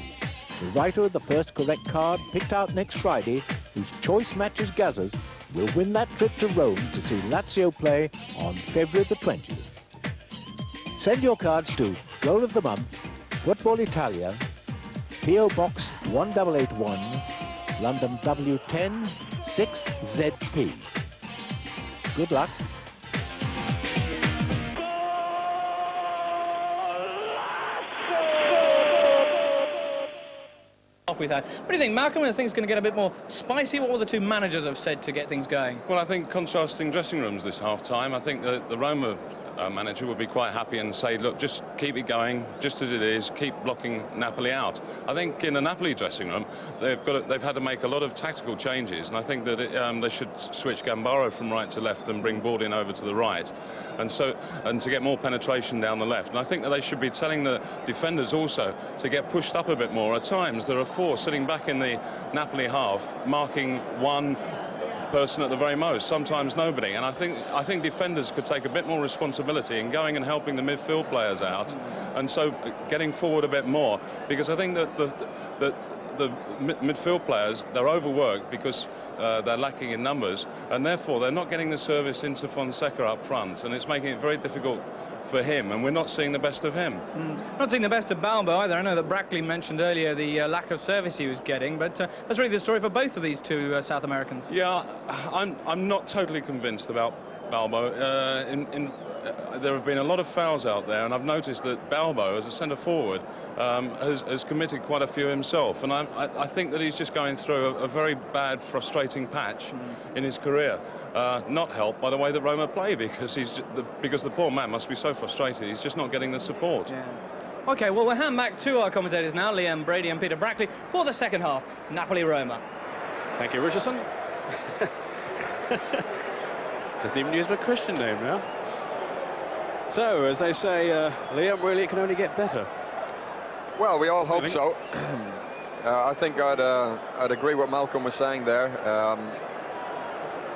The writer of the first correct card picked out next Friday, whose choice matches Gazza's, will win that trip to Rome to see Lazio play on February the 20th. Send your cards to Goal of the Month, Football Italia, PO Box 1881, London W10 6ZP. Good luck. We've had. What do you think, Malcolm? I think it's going to get a bit more spicy. What all the two managers have said to get things going? Well, I think contrasting dressing rooms this half-time. I think the Roma manager would be quite happy and say, look, just keep it going, just as it is, keep blocking Napoli out. I think in the Napoli dressing room, they've had to make a lot of tactical changes, and I think that they should switch Gambaro from right to left and bring Bordin over to the right, and to get more penetration down the left. And I think that they should be telling the defenders also to get pushed up a bit more. At times, there are four sitting back in the Napoli half, marking one person at the very most, sometimes nobody, and I think defenders could take a bit more responsibility in going and helping the midfield players out, and so getting forward a bit more, because I think that the midfield players, they're overworked because they're lacking in numbers, and therefore they're not getting the service into Fonseca up front, and it's making it very difficult for him, and we're not seeing the best of him. Not seeing the best of Balbo either. I know that Brackley mentioned earlier the lack of service he was getting, but that's really the story for both of these two South Americans. Yeah, I'm not totally convinced about Balbo. There have been a lot of fouls out there, and I've noticed that Balbo, as a centre forward, has committed quite a few himself, and I think that he's just going through a very bad, frustrating patch in his career. Not helped by the way that Roma play, because the poor man must be so frustrated. He's just not getting the support. Yeah. OK, well, we'll hand back to our commentators now, Liam Brady and Peter Brackley, for the second half, Napoli-Roma. Thank you, Richardson. Doesn't even use my Christian name now. So, as they say, Liam, really, it can only get better. Well, we all hope so. I think I'd agree what Malcolm was saying there.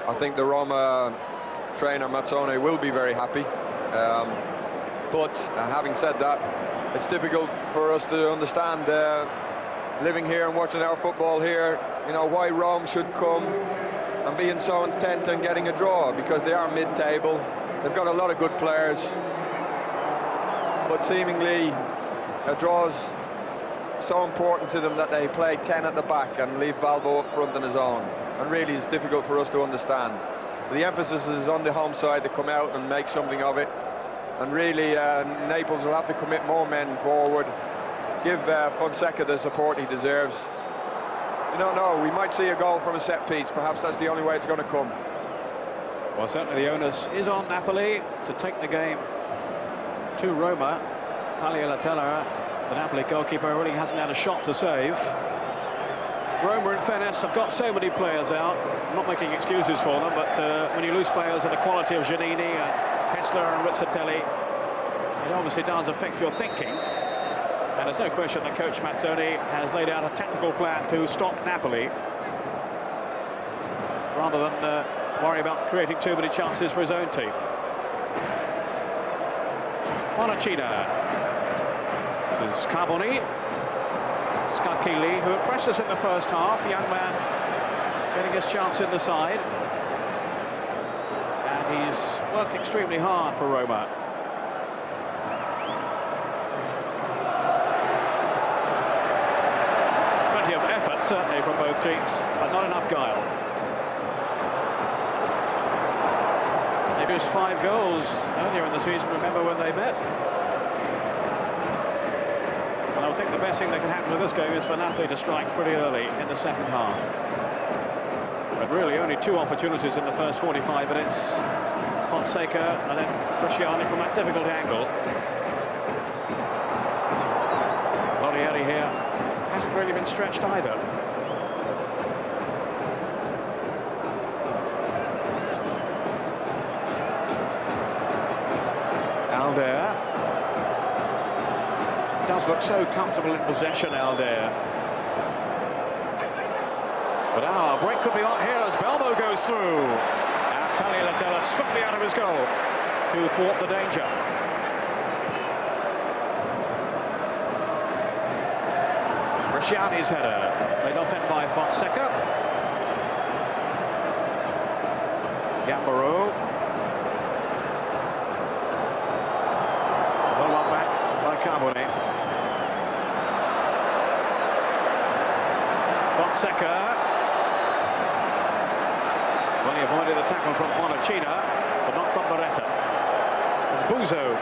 I think the Roma trainer Mazzone will be very happy. But having said that, it's difficult for us to understand, living here and watching our football here, you know, why Rome should come and being so intent on getting a draw, because they are mid-table. They've got a lot of good players, but seemingly a draw's so important to them that they play 10 at the back and leave Balbo up front on his own. And really, it's difficult for us to understand. The emphasis is on the home side to come out and make something of it. And really, Naples will have to commit more men forward, give Fonseca the support he deserves. You don't know, we might see a goal from a set piece. Perhaps that's the only way it's going to come. Well, certainly the onus is on Napoli to take the game to Roma. Italia, the Napoli goalkeeper, really hasn't had a shot to save. Roma, in fairness, have got so many players out. I'm not making excuses for them, but when you lose players of the quality of Giannini and Hessler and Rizzatelli, it obviously does affect your thinking. And there's no question that coach Mazzone has laid out a tactical plan to stop Napoli, rather than worry about creating too many chances for his own team. Bonacina. This is Carboni. Scarchilli, who impressed us in the first half. Young man getting his chance in the side. And he's worked extremely hard for Roma. Plenty of effort, certainly, from both teams, but not enough guile. They produced 5 goals earlier in the season, remember, when they met. And I think the best thing that can happen with this game is for Napoli to strike pretty early in the second half. But really only 2 opportunities in the first 45 minutes. Fonseca and then Bresciani from that difficult angle. Lorieri here hasn't really been stretched either. Alder does look so comfortable in possession, Alder. But a break could be on here as Balbo goes through. And Italia swiftly out of his goal to thwart the danger. Bresciani's header, played off in by Fonseca. Gambaro. Well, one back by Carboni. Fonseca. Well, he avoided the tackle from Bonacina, but not from Beretta. It's Buzo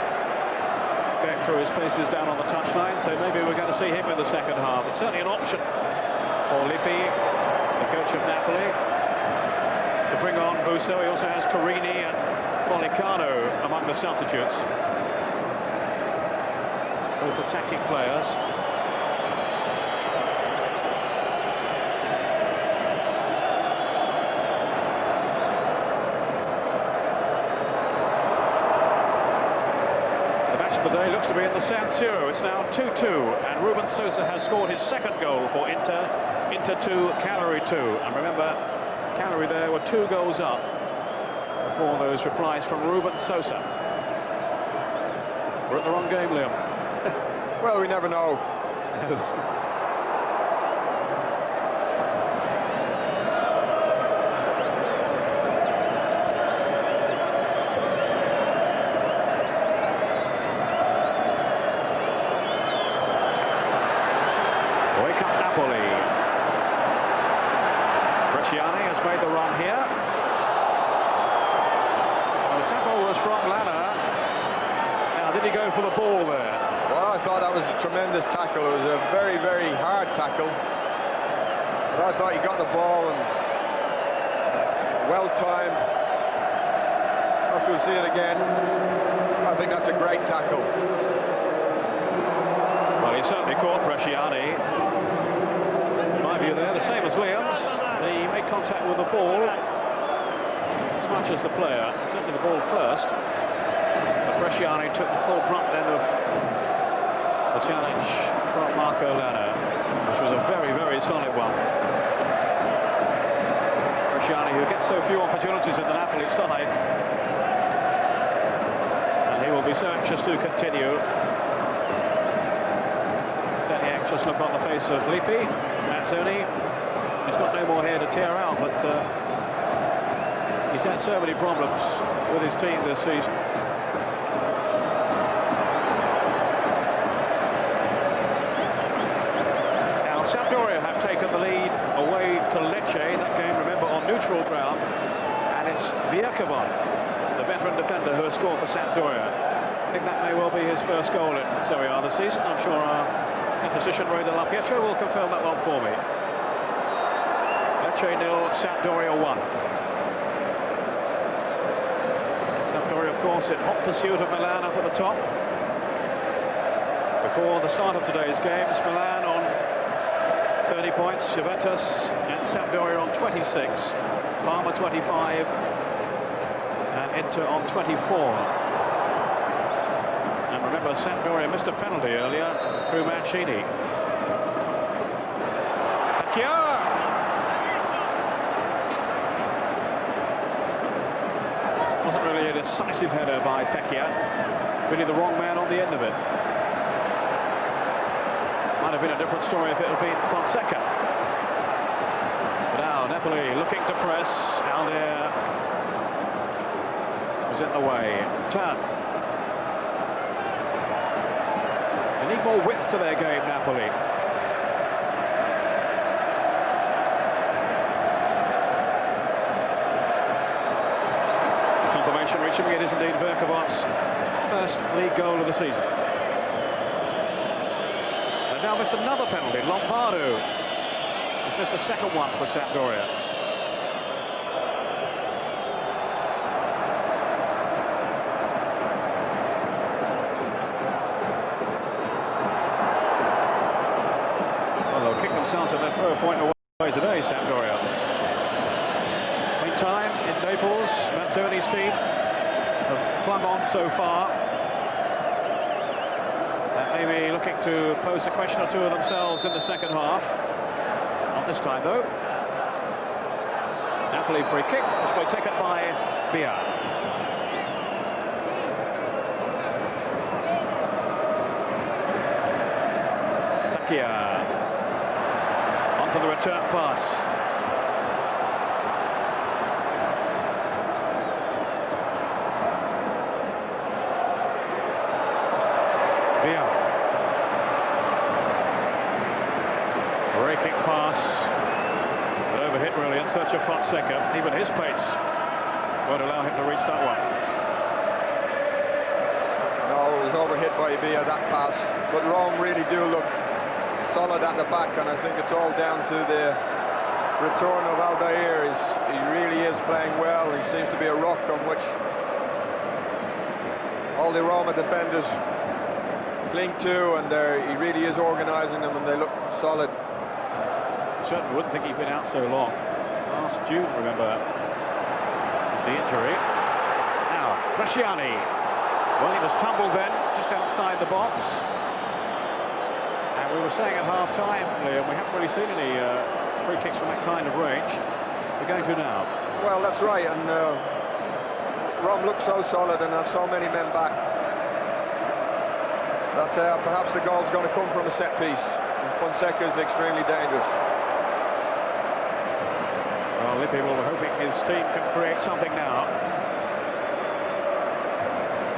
going through his paces down on the touchline, so maybe we're going to see him in the second half. It's certainly an option for Lippi, the coach of Napoli, to bring on Buzo. He also has Carini and Policano among the substitutes. Both attacking players. The day looks to be in the San Siro. It's now 2-2, and Ruben Sosa has scored his second goal for Inter. Inter 2, Cagliari 2. And remember, Cagliari there were 2 goals up before those replies from Ruben Sosa. We're at the wrong game, Liam. Well, we never know. Wake up Napoli. Bresciani has made the run here. Well, the tackle was from Lana. Now, did he go for the ball there? Well, I thought that was a tremendous tackle. It was a very, very hard tackle. But I thought he got the ball and well-timed. If we'll see it again, I think that's a great tackle. Well, he certainly caught Bresciani. In my view there, the same as Liam's. He made contact with the ball as much as the player. Certainly the ball first. But Bresciani took the full brunt then of the challenge from Marco Lana, which was a very, very solid one. Bresciani, who gets so few opportunities in the Napoli side. And he will be so anxious to continue. Just look on the face of Lippi. Mazzoni, he's got no more hair to tear out, but he's had so many problems with his team this season. Now, Sampdoria have taken the lead away to Lecce. That game, remember, on neutral ground, and it's Vierkovan, the veteran defender, who has scored for Sampdoria. I think that may well be his first goal in Serie A this season. I'm sure our statistician Ray de la Pietro will confirm that one for me. Lecce 0, Sampdoria 1. Sampdoria, of course, in hot pursuit of Milan up at the top. Before the start of today's games, Milan on 30 points, Juventus and Sampdoria on 26, Parma 25, and Inter on 24. Remember, Sampdoria missed a penalty earlier through Mancini. Pacquiao! Wasn't really a decisive header by Pacquiao. Really the wrong man on the end of it. Might have been a different story if it had been Fonseca. But now Napoli looking to press. Alder was in the way. Turn. Need more width to their game, Napoli. Confirmation reaching me. It is indeed Verkovan's first league goal of the season. They've now missed another penalty. Lombardo has missed a second one for Sampdoria. Themselves and they throw a point away today, Sampdoria. Meantime, in Naples, Mazzoni's team have clung on so far. Maybe looking to pose a question or two of themselves in the second half. Not this time, though. Napoli free kick, this way taken by Bia. Pacquiao. To the return pass. Bia. Breaking pass. it really in search of Fonseca. Even his pace won't allow him to reach that one. No, it was overhit by Villa, that pass. But Rome really do look solid at the back, and I think it's all down to the return of Aldair. He really is playing well. He seems to be a rock on which all the Roma defenders cling to, and he really is organising them, and they look solid. Certainly wouldn't think he'd been out so long. Last June, remember, was the injury. Now, Bresciani. Well, he was tumbled then, just outside the box. And we were saying at half-time, Liam, we haven't really seen any free kicks from that kind of range. We're going to now. Well, that's right, and Rome looks so solid and have so many men back that perhaps the goal's going to come from a set piece. And Fonseca is extremely dangerous. Well, Lippi will be hoping his team can create something now.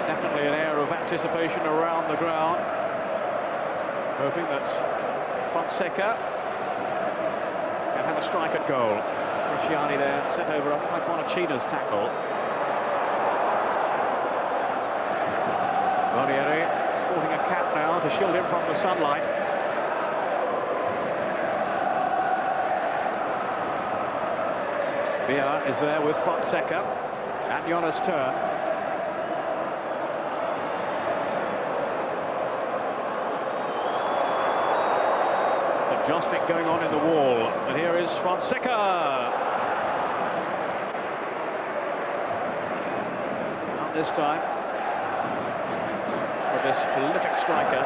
Definitely an air of anticipation around the ground, hoping that Fonseca can have a strike at goal. Bresciani there sent over like Bonacina's tackle. Guarnieri sporting a cap now to shield him from the sunlight. Villa is there with Fonseca and Jonas turn. Some jostling going on in the wall, and here is Fonseca. Not this time. For this prolific striker.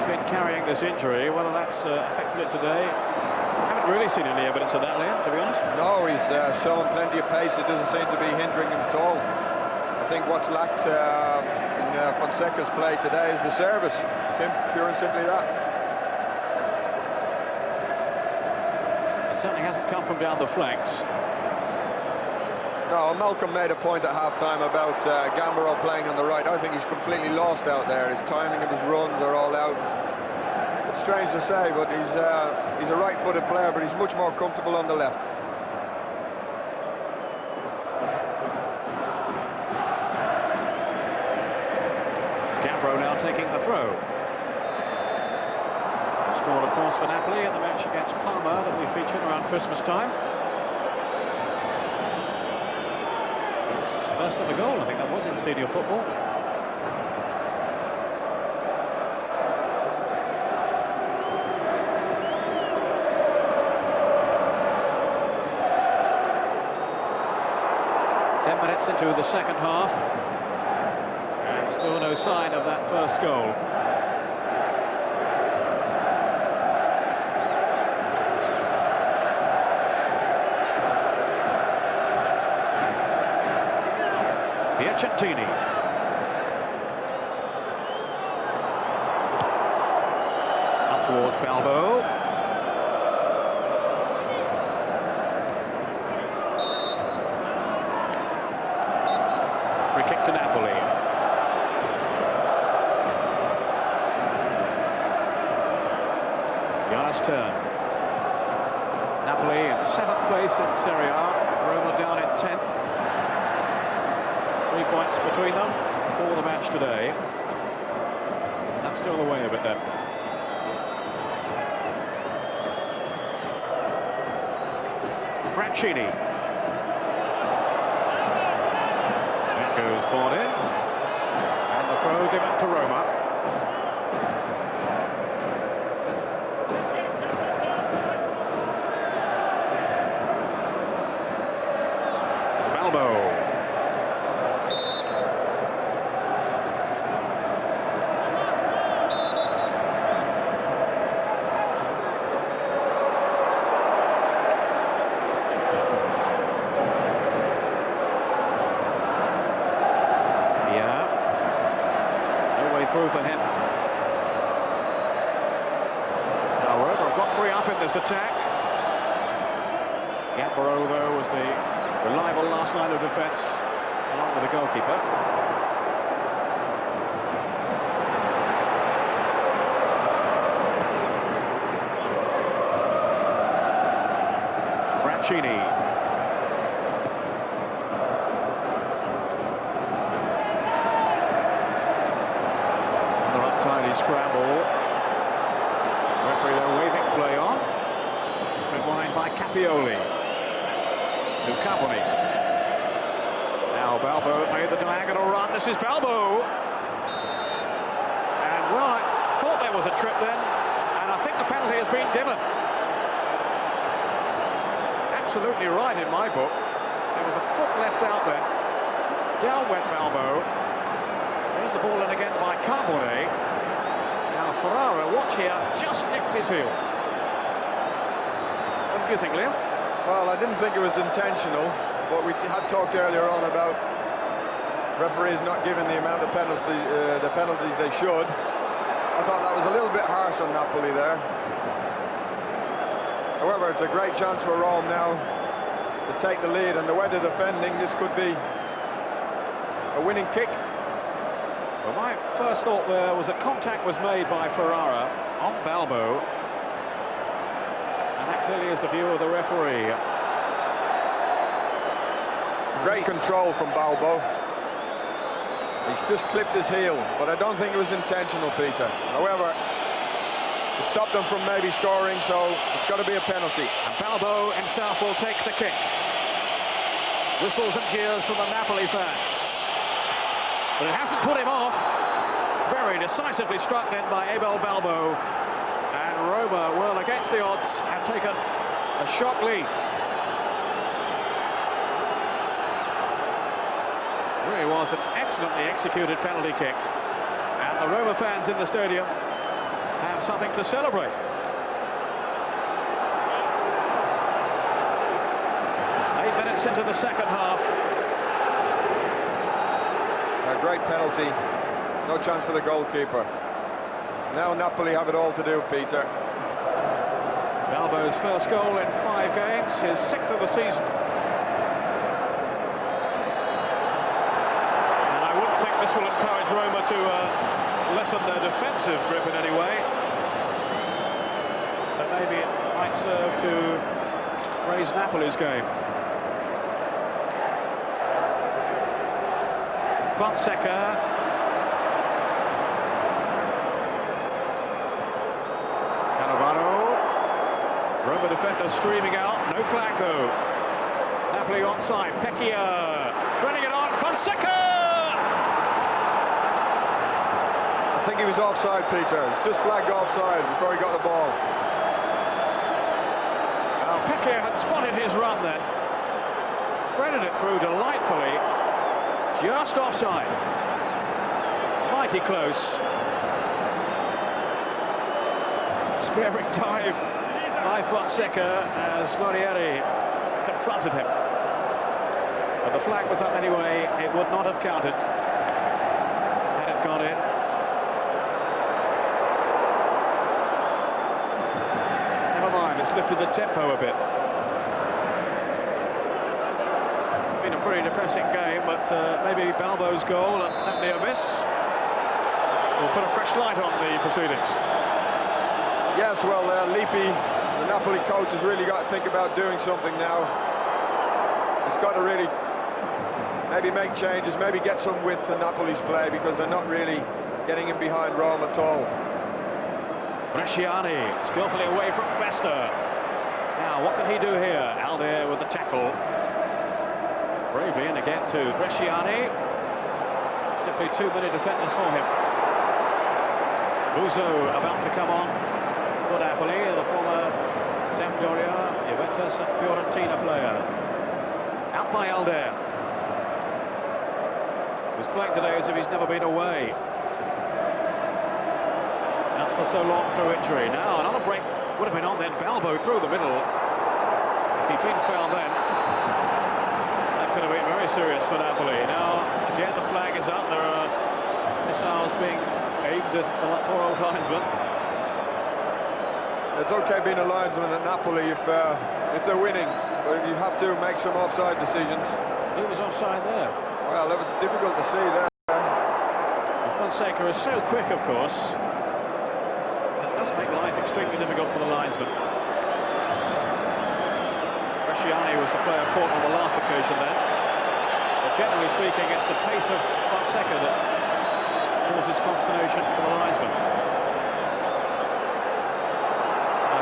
Been carrying this injury. Whether that's affected it today, I haven't really seen any evidence of that, Liam, to be honest. No, he's showing plenty of pace. It doesn't seem to be hindering him at all. I think what's lacked in Fonseca's play today is the service. Pure and simply that. It certainly hasn't come from down the flanks. No, Malcolm made a point at half-time about Gambaro playing on the right. I think he's completely lost out there. His timing of his runs are all out. It's strange to say, but he's a right-footed player, but he's much more comfortable on the left. Gambaro now taking the throw. Scored, of course, for Napoli in the match against Parma that we featured around Christmas time. First ever goal, I think that was in senior football. Minutes into the second half, and still no sign of that first goal. Piacentini. Up towards Balbo. Free kick to Napoli. Jonas turn. Napoli in 7th place in Serie A. Roma down in 10th. 3 points between them for the match today. That's still the way of it then. Franchini. That goes ball in. And the throw given to Roma. Balbo. Through for him. Now Roma have got 3 up in this attack. Gambaro, though, was the reliable last line of defence, along with the goalkeeper. Mancini. Another untidy scramble. Referee there waving play on. Spent wide by Capioli. To Carboni. Now Balbo made the diagonal run. This is Balbo. And well, I thought there was a trip then, and I think the penalty has been given. Absolutely right in my book. There was a foot left out there. Down went Balbo. There's the ball in again by Carboni. Now Ferrara, watch here, just nicked his heel. What do you think, Liam? Well, I didn't think it was intentional, but we had talked earlier on about referees not giving the amount of penalties they should. I thought that was a little bit harsh on Napoli there. However, it's a great chance for Rome now to take the lead, and the way they're defending, this could be a winning kick. Well, my first thought there was that contact was made by Ferrara on Balbo, and that clearly is the view of the referee. Great control from Balbo. He's just clipped his heel, but I don't think it was intentional, Peter. However, it stopped them from maybe scoring, so it's got to be a penalty. And Balbo himself will take the kick. Whistles and cheers from the Napoli fans. But it hasn't put him off. Very decisively struck then by Abel Balbo. And Roma, well, against the odds, have taken a shock lead. Really was an excellently executed penalty kick. And the Roma fans in the stadium have something to celebrate. Minutes into the second half. A great penalty, no chance for the goalkeeper. Now Napoli have it all to do, Peter. Balbo's first goal in 5 games, his 6th of the season. And I wouldn't think this will encourage Roma to lessen their defensive grip in any way. But maybe it might serve to raise Napoli's game. Fonseca. Cannavaro. Roma defenders streaming out. No flag though. Napoli onside. Pecchia. Threading it on. Fonseca! I think he was offside, Peter. Just flagged offside before he got the ball. Pecchia had spotted his run then. Threaded it through delightfully. Just offside. Mighty close. Sparing dive by Fonseca as Lorieri confronted him. But the flag was up anyway. It would not have counted had it gone in. Never mind, it's lifted the tempo a bit. Been a pretty depressing game, but maybe Balbo's goal and that near miss will put a fresh light on the proceedings. Yes, well, Lippi, the Napoli coach, has really got to think about doing something now. He's got to really maybe make changes, maybe get some width to Napoli's play, because they're not really getting in behind Rome at all. Bresciani skillfully away from Festa. Now, what can he do here? Alder with the tackle. Bravely in again to Bresciani. Simply too many defenders for him. Buzo about to come on for Napoli, the former Sampdoria, Juventus and Fiorentina player. Out by Alder. He's playing today as if he's never been away. Out for so long through injury. Now another break would have been on then. Balbo through the middle. If he'd been fouled then, could have been very serious for Napoli. Now, again, the flag is up. There are missiles being aimed at the poor old linesman. It's okay being a linesman at Napoli if they're winning, but you have to make some offside decisions. Who was offside there? Well, it was difficult to see there. Fonseca is so quick, of course. It does make life extremely difficult for the linesman. Marchiani was the player caught on the last occasion then. But generally speaking, it's the pace of Fonseca that causes consternation for the linesman.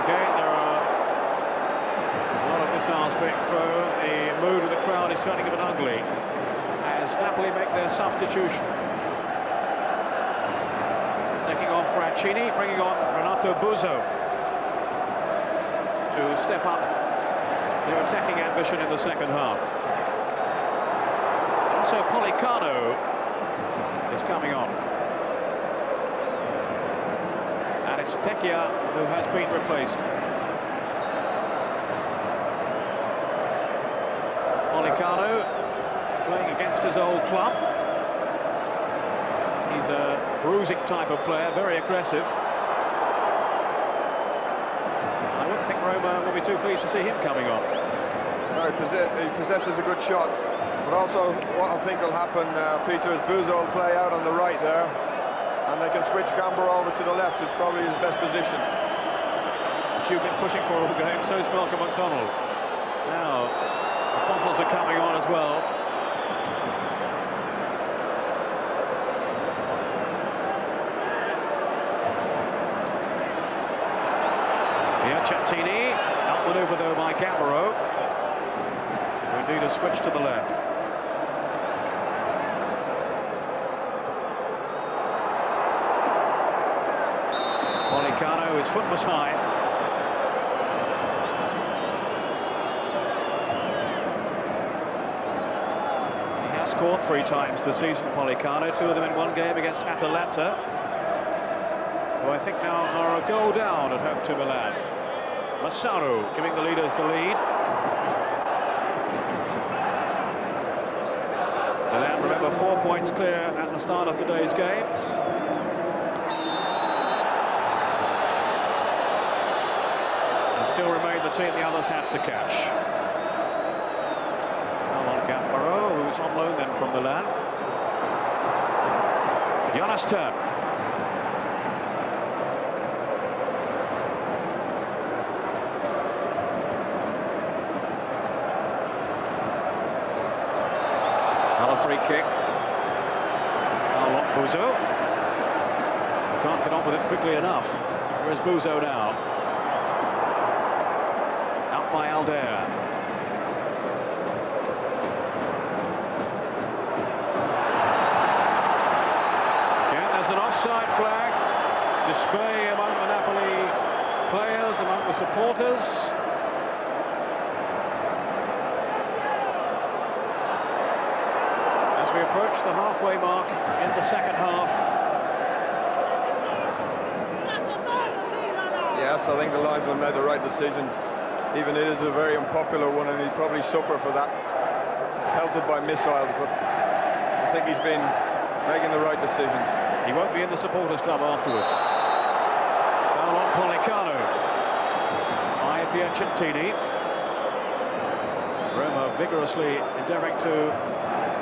Again, there are a lot of missiles being thrown. The mood of the crowd is turning a bit ugly as Napoli make their substitution. Taking off Brancini, bringing on Renato Buzzo to step up their attacking ambition in the second half. Also, Pollicano is coming on. And it's Pecchia who has been replaced. Pollicano playing against his old club. He's a bruising type of player, very aggressive. I wouldn't think Roma will be too pleased to see him coming on. No, he possesses a good shot. But also, what I think will happen, Peter, is Buzzo will play out on the right there, and they can switch Gambaro over to the left. It's probably his best position. Which you've been pushing for all game, so is Malcolm McDonald. Now, the Pomples are coming on as well. Piacentini, outmaneuvered though by Gambaro, who indeed has switched to the left. Pollicano, his foot was high. He has scored 3 times this season, Pollicano, 2 of them in one game against Atalanta, who I think now are a goal down at home to Milan. Massaro giving the leaders the lead. Milan, remember, 4 points clear at the start of today's games. And still remain the team the others have to catch. Now on Gambaro, who's on loan then from Milan. Jonas Turn. Free kick. Now Buzzo. Can't get on with it quickly enough. Where's Buzzo now? Out by Aldair. Yeah, there's an offside flag. Display among the Napoli players, among the supporters. We approach the halfway mark in the second half. Yes, I think the linesman made the right decision. Even it is a very unpopular one, and he'd probably suffer for that, pelted by missiles, but I think he's been making the right decisions. He won't be in the supporters club afterwards. Foul on Pollicano by Piacentini. Roma vigorously endeavouring to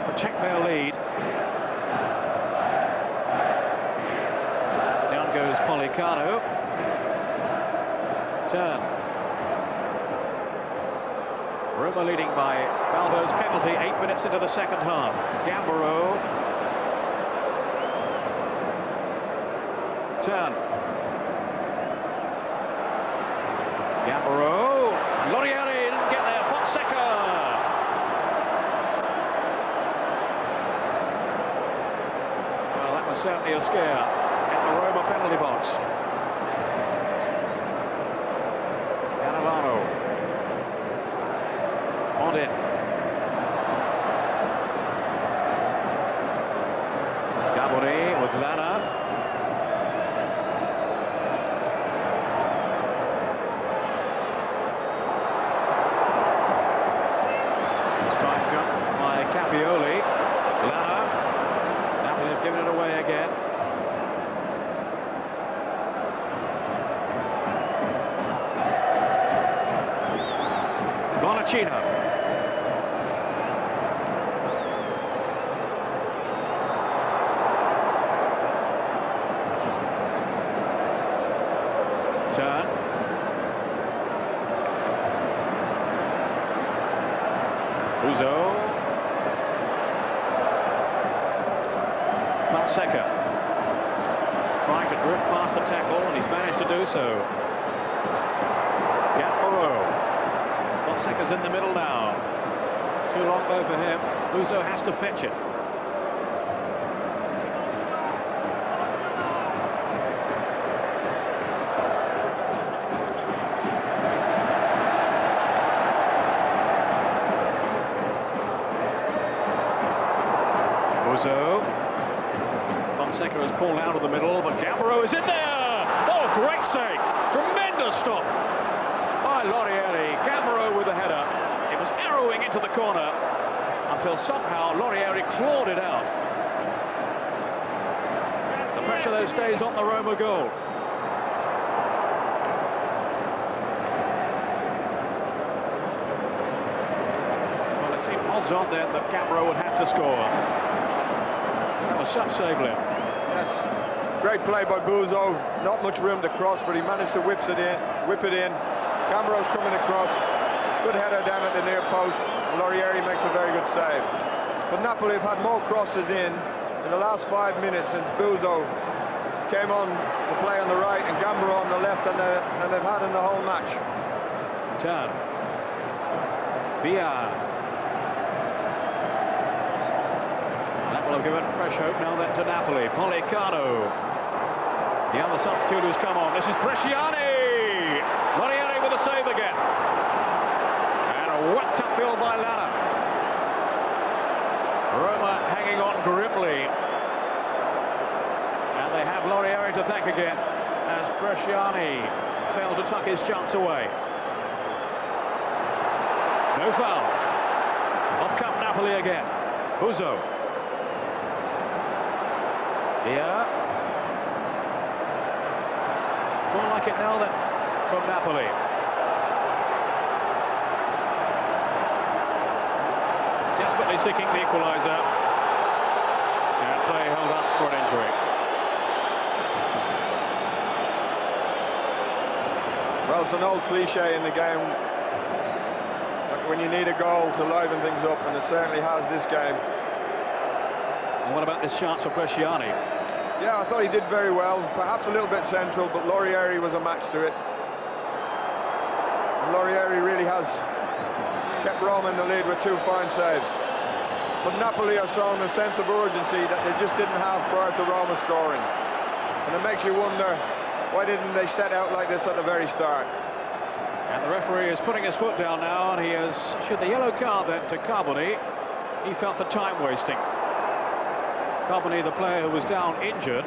protect their lead. Down goes Pollicano. Turn. Roma leading by Balbo's penalty, 8 minutes into the second half. Gambaro. Turn. Gambaro. Laurieri didn't get there. Fonseca. Certainly a scare in the Roma penalty box. Cannavaro. Odin. Gabori with Lana. This time jump by Capioli. Lana. They've given it away again. Bonacino. Turn. Fonseca trying to drift past the tackle, and he's managed to do so. Gambaro. Fonseca's in the middle now. Too long though for him. Uzo has to fetch it. Uzo. Fonseca has pulled out of the middle, but Gambaro is in there! Oh, great save! Tremendous stop by Laurieri. Gambaro with the header. It was arrowing into the corner until somehow Laurieri clawed it out. The pressure though stays on the Roma goal. Well, it seemed odds on then that Gambaro would have to score. That was such save, Liam. Yes, great play by Buzo. Not much room to cross, but he managed to whip it in. Gambaro's coming across. Good header down at the near post. Laurieri makes a very good save. But Napoli have had more crosses in the last 5 minutes since Buzo came on to play on the right and Gambaro on the left than they've had in the whole match. Turn. Via. That will have given fresh hope now then to Napoli. Pollicano. The other substitute who's come on. This is Bresciani. Laurieri with a save again. And whacked upfield by Lana. Roma hanging on grimly. And they have Laurieri to thank again as Bresciani failed to tuck his chance away. No foul. Off come Napoli again. Buzo. Here. It's more like it now than from Napoli. Desperately seeking the equaliser. And play held up for an injury. Well, it's an old cliche in the game. When you need a goal to liven things up, and it certainly has this game. And what about this chance for Bresciani? Yeah, I thought he did very well. Perhaps a little bit central, but Laurieri was a match to it. And Laurieri really has kept Roma in the lead with 2 fine saves. But Napoli have shown a sense of urgency that they just didn't have prior to Roma scoring. And it makes you wonder, why didn't they set out like this at the very start? And the referee is putting his foot down now, and he has issued the yellow card then to Carboni. He felt the time wasting. Carboni, the player who was down injured.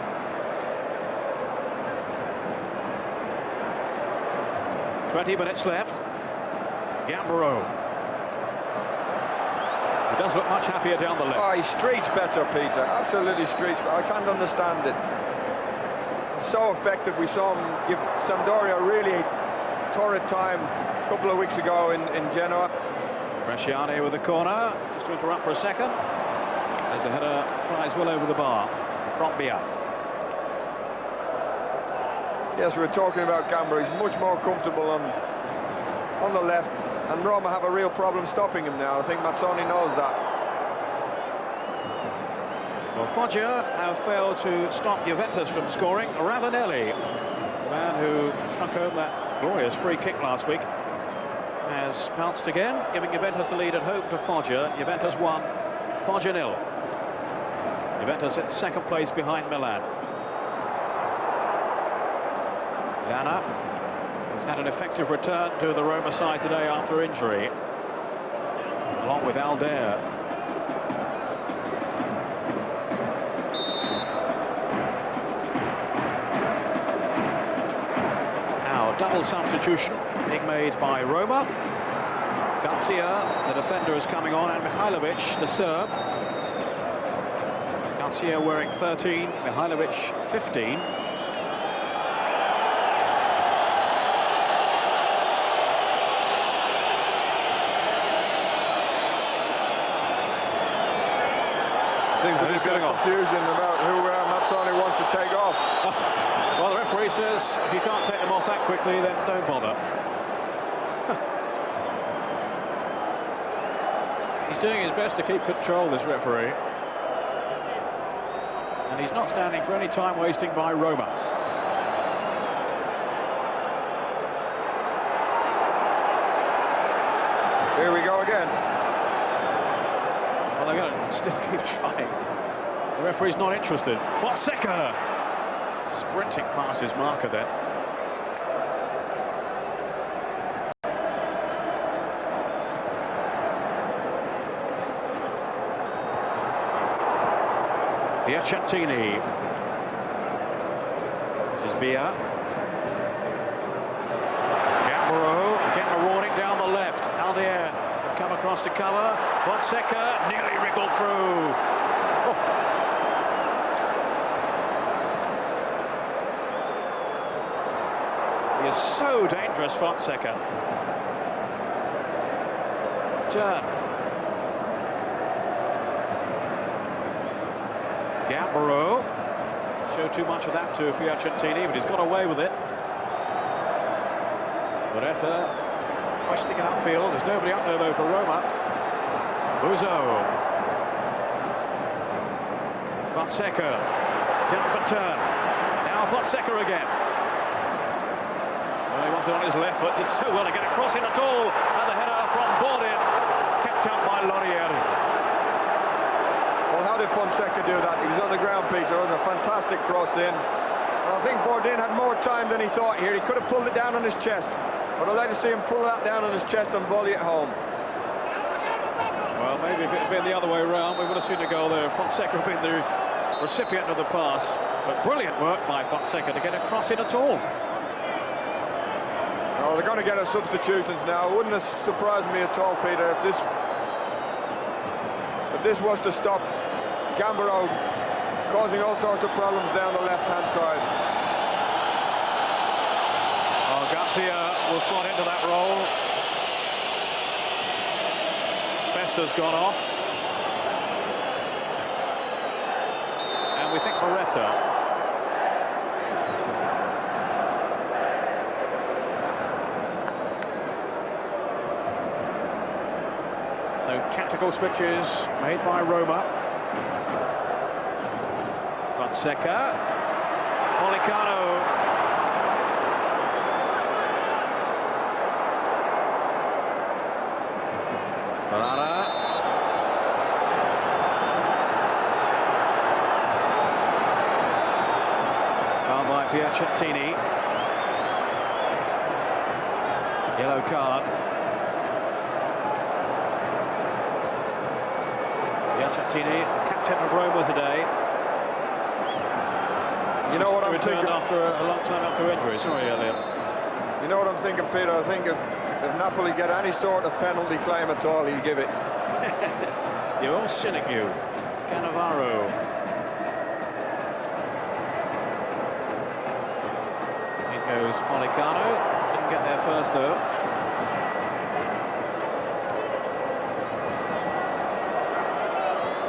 "20 minutes left. Gambaro. He does look much happier down the left. Oh, he streaks better, Peter. Absolutely streaks, but I can't understand it. He's so effective. We saw him give Sampdoria a really torrid time a couple of weeks ago in Genoa. Bresciani with the corner, just to interrupt for a second, as the header flies well over the bar from Bia. Yes, we're talking about Gambaro. He's much more comfortable on the left, and Roma have a real problem stopping him now. I think Mazzoni knows that. Well, Foggia have failed to stop Juventus from scoring. Ravanelli, the man who struck home that glorious free kick last week, has pounced again, giving Juventus a lead at home to Foggia. Juventus 1, Foggia 0. Juventus in second place behind Milan. Lana has had an effective return to the Roma side today after injury, along with Alder. Now, double substitution being made by Roma. Garcia, the defender, is coming on, and Mihailovic, the Serb. Garcia wearing 13, Mihailovic 15. Seems to be a bit of confusion about who Mazzoni wants to take off. Well, the referee says if you can't take them off that quickly, then don't bother. He's doing his best to keep control, this referee. And he's not standing for any time wasting by Roma. Here we go again. Well, they're going to still keep trying. The referee's not interested. Fonseca sprinting past his marker there. Piacentini. This is Bia. Gambaro again marauding down the left. Aldier have come across to cover. Fonseca nearly wriggled through. Oh. He is so dangerous, Fonseca. Turn. Gambaro. Showed too much of that to Piacentini, but he's got away with it. Moretta hoisting it upfield. There's nobody up there though for Roma. Buzo. Fonseca. Down for turn. Now Fonseca again. Well, he wants it on his left foot. Did so well to get across it at all. And the header from Bordin. Kept up by Laurier. Well, how did Fonseca do that? He was on the ground, Peter. It was a fantastic cross in. And I think Bordin had more time than he thought here. He could have pulled it down on his chest. But I'd like to see him pull that down on his chest and volley it home. Well, maybe if it had been the other way around, we would have seen a goal there. Fonseca would have been the recipient of the pass. But brilliant work by Fonseca to get across it at all. Well, they're going to get us substitutions now. It wouldn't have surprised me at all, Peter, if this was to stop Gambaro causing all sorts of problems down the left-hand side. Oh, Garcia will slot into that role. Festa's gone off. And we think Moretta. So tactical switches made by Roma. Fonseca. Policano. Barada. Foul by Piacentini. Yellow card. Piacentini, captain of Roma today. You know what I'm thinking? After a long time after injury. Sorry, Elliot. You know what I'm thinking, Peter? I think if Napoli get any sort of penalty claim at all, he'll give it. You're all cynic, you. Cannavaro. In goes Policano. Didn't get there first, though.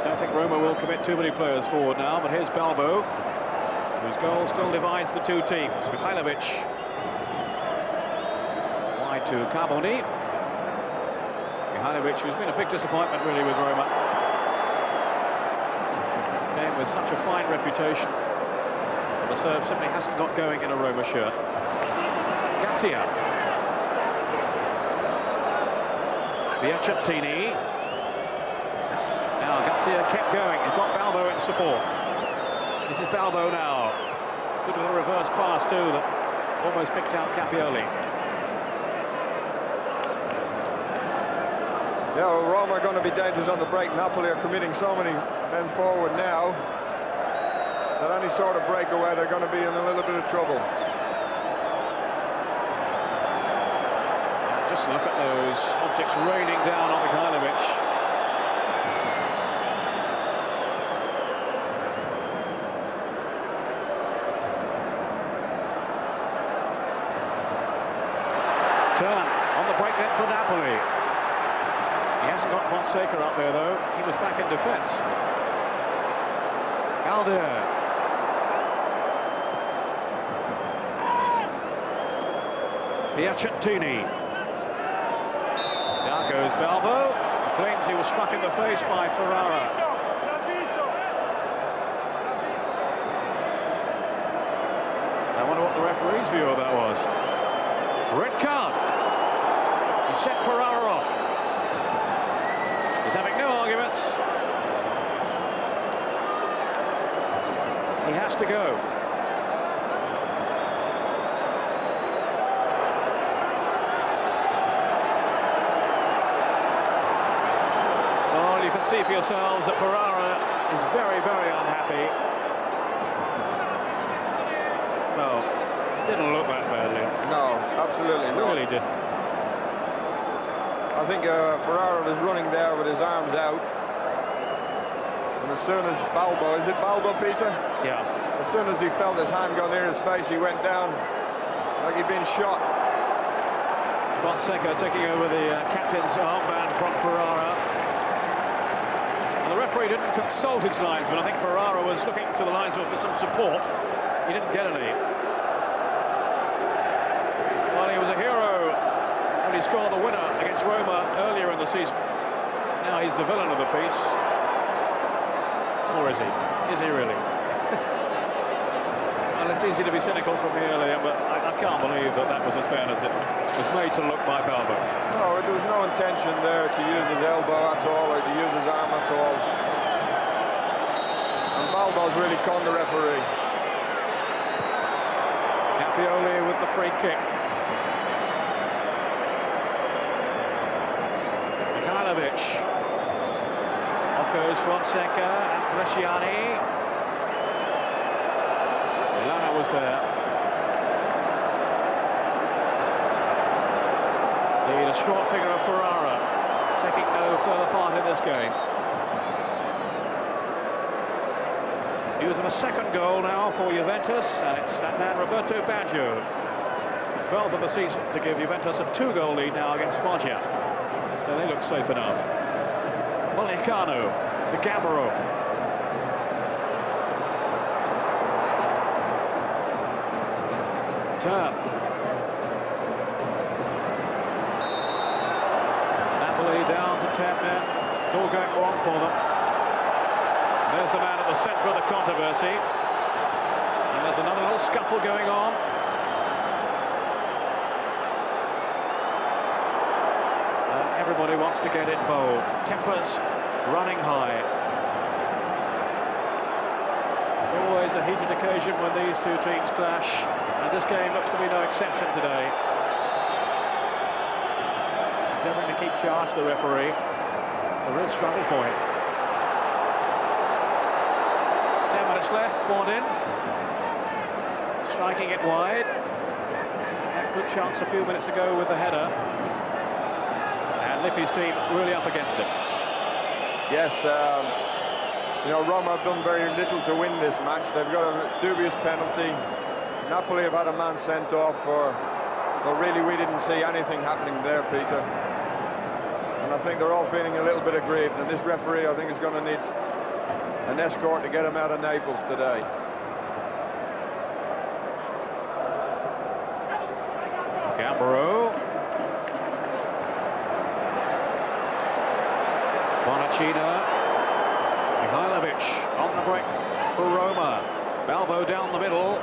I think Roma will commit too many players forward now, but here's Balbo, whose goal still divides the two teams. Mihailovic wide to Carboni. Mihailovic, who's been a big disappointment really with Roma, came with such a fine reputation. The Serb simply hasn't got going in a Roma shirt. Garcia. Piacentini. Now Garcia kept going. He's got Balbo in support. This is Balbo now. Good with a reverse pass too that almost picked out Capioli. Yeah, well, Roma are going to be dangerous on the break. Napoli are committing so many men forward now that any sort of breakaway, they're going to be in a little bit of trouble. Just look at those objects raining down on Mihailovic. Turn on the break then for Napoli. He hasn't got Fonseca up there though. He was back in defence. Alder. Piacentini. Down goes Balbo. Claims he was struck in the face by Ferrara. the referee's view of that was. Red card. He sent Ferrara off. He's having no arguments. He has to go. Well, you can see for yourselves that Ferrara is very, very unhappy. No, didn't look that badly. No, absolutely not. Really didn't. I think Ferrara was running there with his arms out. And as soon as Balbo, is it Balbo, Peter? Yeah. As soon as he felt his hand go near his face, he went down like he'd been shot. Fonseca taking over the captain's armband from Ferrara. And the referee didn't consult his linesman. I think Ferrara was looking to the linesman for some support. He didn't get any. Well, he was a hero when he scored the winner against Roma earlier in the season. Now he's the villain of the piece. Or is he? Is he really? Well, it's easy to be cynical from here, Liam, but I can't believe that that was as bad as it was made to look by Balbo. No, there was no intention there to use his elbow at all, or to use his arm at all. And Balbo's really conned the referee. Capioli with the free kick. Mihailovic. Off goes Fonseca and Bresciani. Milano was there. The distraught figure of Ferrara, taking no further part in this game. Using a second goal now for Juventus, and it's that man Roberto Baggio. 12th of the season to give Juventus a 2-goal lead now against Foggia. So they look safe enough. Molicano to Gambaro. Turn. Napoli down to 10 men. It's all going wrong for them. There's the man at the centre of the controversy. And there's another little scuffle going on. And everybody wants to get involved. Tempers running high. It's always a heated occasion when these two teams clash. And this game looks to be no exception today. Endeavouring to keep charge, the referee. It's a real struggle for him. 10 minutes left, ball in. Striking it wide. Had a good chance a few minutes ago with the header. And Lippi's team really up against it. Yes, you know, Roma have done very little to win this match. They've got a dubious penalty. Napoli have had a man sent off for, well, really we didn't see anything happening there, Peter. And I think they're all feeling a little bit aggrieved, and this referee, I think, is going to need an escort to get him out of Naples today. Gambaro. Bonacina. Mihailovic on the break for Roma. Balbo down the middle.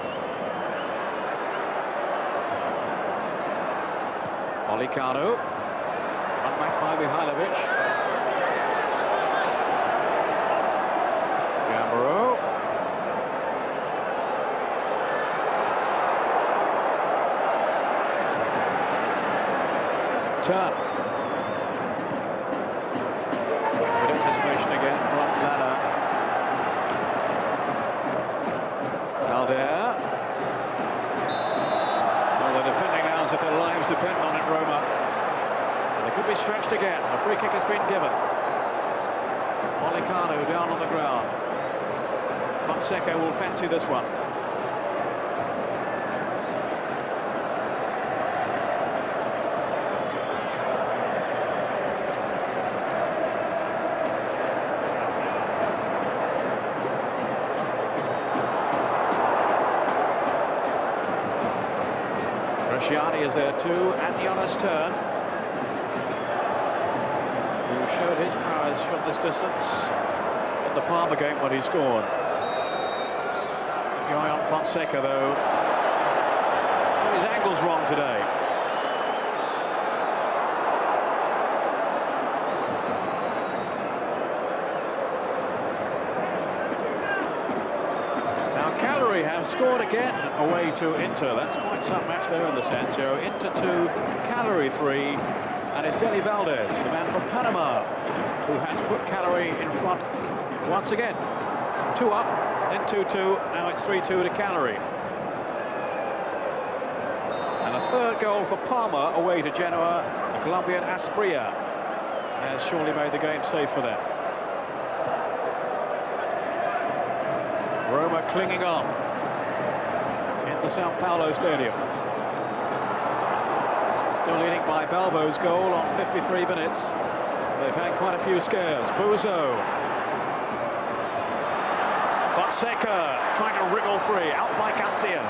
Molicano. Run back by Mihailovic. Gambaro. Turn. Good anticipation again from Lana. Alder. Well, they're defending now as if their lives depend on it, Roma. And they could be stretched again. A free kick has been given. Molicano down on the ground. Fonseca will fancy this one. Bresciani is there too, and Jonas Turn, who showed his powers from this distance in the Parma game when he scored. Going on Fonseca, though. got his angles wrong today. Have scored again away to Inter. That's quite some match there in the sense. Inter 2, Cagliari 3, and it's Deli Valdez, the man from Panama, who has put Cagliari in front once again. 2 up, then 2-2, now it's 3-2 to Cagliari. And a third goal for Parma away to Genoa. The Colombian Asprilla has surely made the game safe for them. Roma clinging on in the Sao Paulo Stadium. Still leading by Balbo's goal on 53 minutes. They've had quite a few scares. Buzo. Fonseca trying to wriggle free, out by Garcia.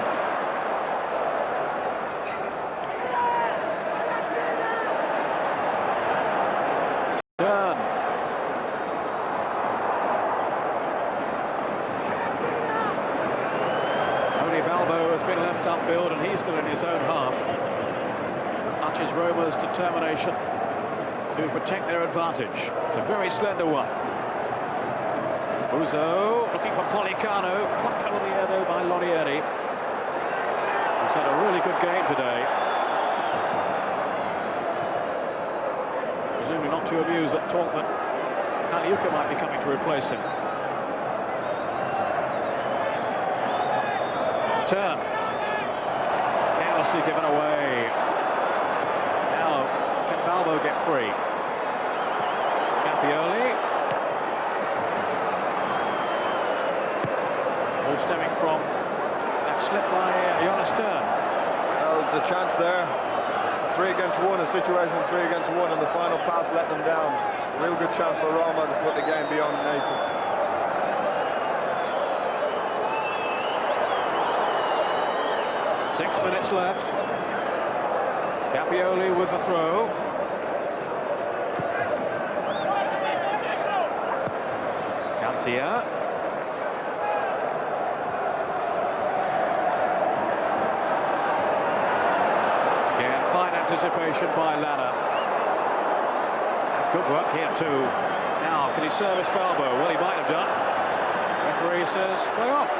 Upfield, and he's still in his own half. Such is Roma's determination to protect their advantage. It's a very slender one. Buzo looking for Policano, plucked out of the air though by Lonieri, who's had a really good game today. Presumably not too amused at talk that Kaliuka might be coming to replace him. Turn. Given away. Now, can Balbo get free? Campioli. All stemming from that slip by Jonas Turn. Well, there's a chance there. 3 against 1, a situation 3 against 1, and the final pass let them down. A real good chance for Roma to put the game beyond Naples. Six minutes left. Campioli with the throw. Garcia. Again, fine anticipation by Lana. Good work here too. Now, can he service Balbo? Well, he might have done. Referee says play off.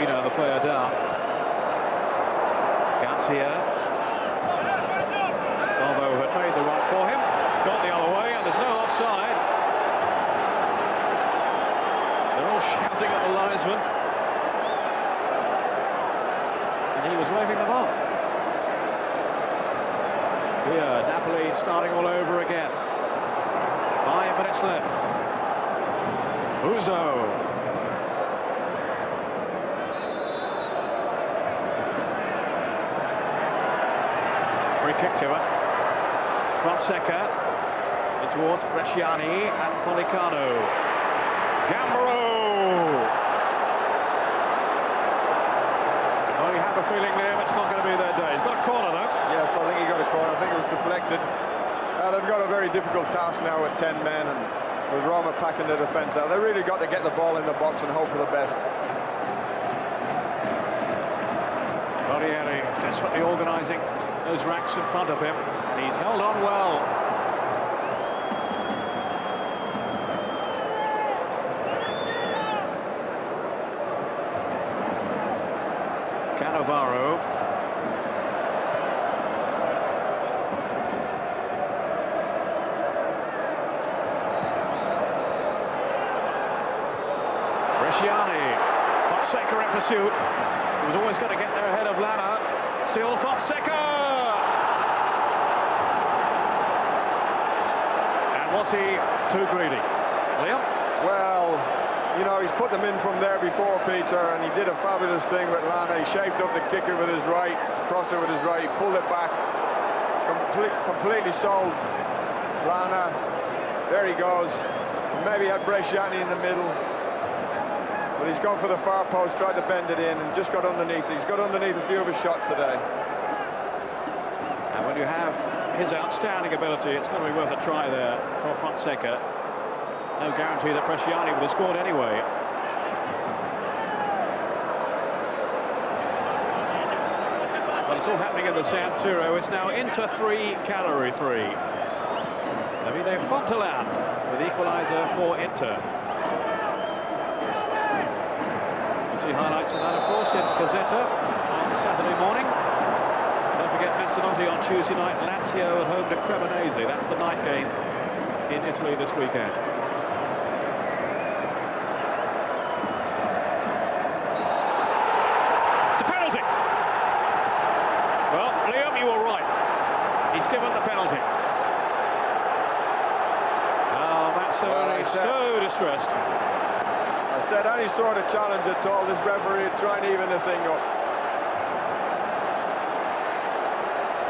The player down. Garcia. Balbo had made the run for him, got the other way, and there's no offside. They're all shouting at the linesman, and he was waving them on. Here, Napoli starting all over again. 5 minutes left. Buzo. Kick to it. Fonseca in towards Bresciani and Policano. Gambaro! Oh, you have a feeling, Liam, it's not going to be their day. He's got a corner, though. Yes, I think he got a corner. I think it was deflected. They've got a very difficult task now with 10 men, and with Roma packing the defence out. They really got to get the ball in the box and hope for the best. Lonieri desperately organising those racks in front of him. He's held on well. Cannavaro. Bresciani. Fonseca in pursuit. He was always going to get there ahead of Lana. Still Fonseca! Was he too greedy? Liam? Well, you know, he's put them in from there before, Peter, and he did a fabulous thing with Lana. He shaped up the kicker with his right, crossed it with his right, pulled it back, completely sold Lana. There he goes. Maybe had Bresciani in the middle, but he's gone for the far post, tried to bend it in, and just got underneath. He's got underneath a few of his shots today. And when you have his outstanding ability, it's going to be worth a try there for Fonseca. No guarantee that Bresciani would have scored anyway. But it's all happening in the San Siro. It's now Inter 3, Cagliari 3. Davide Fontelan with the equaliser for Inter. You see highlights of that, of course, in Gazzetta on Saturday morning. Don't forget Massinotti on Tuesday night, Lazio at home to Cremonese. That's the night game in Italy this weekend. It's a penalty. Well, Liam, you were right. He's given the penalty. Oh, Mazzoni so distressed. I said any sort of challenge at all, this referee would try and even the thing up.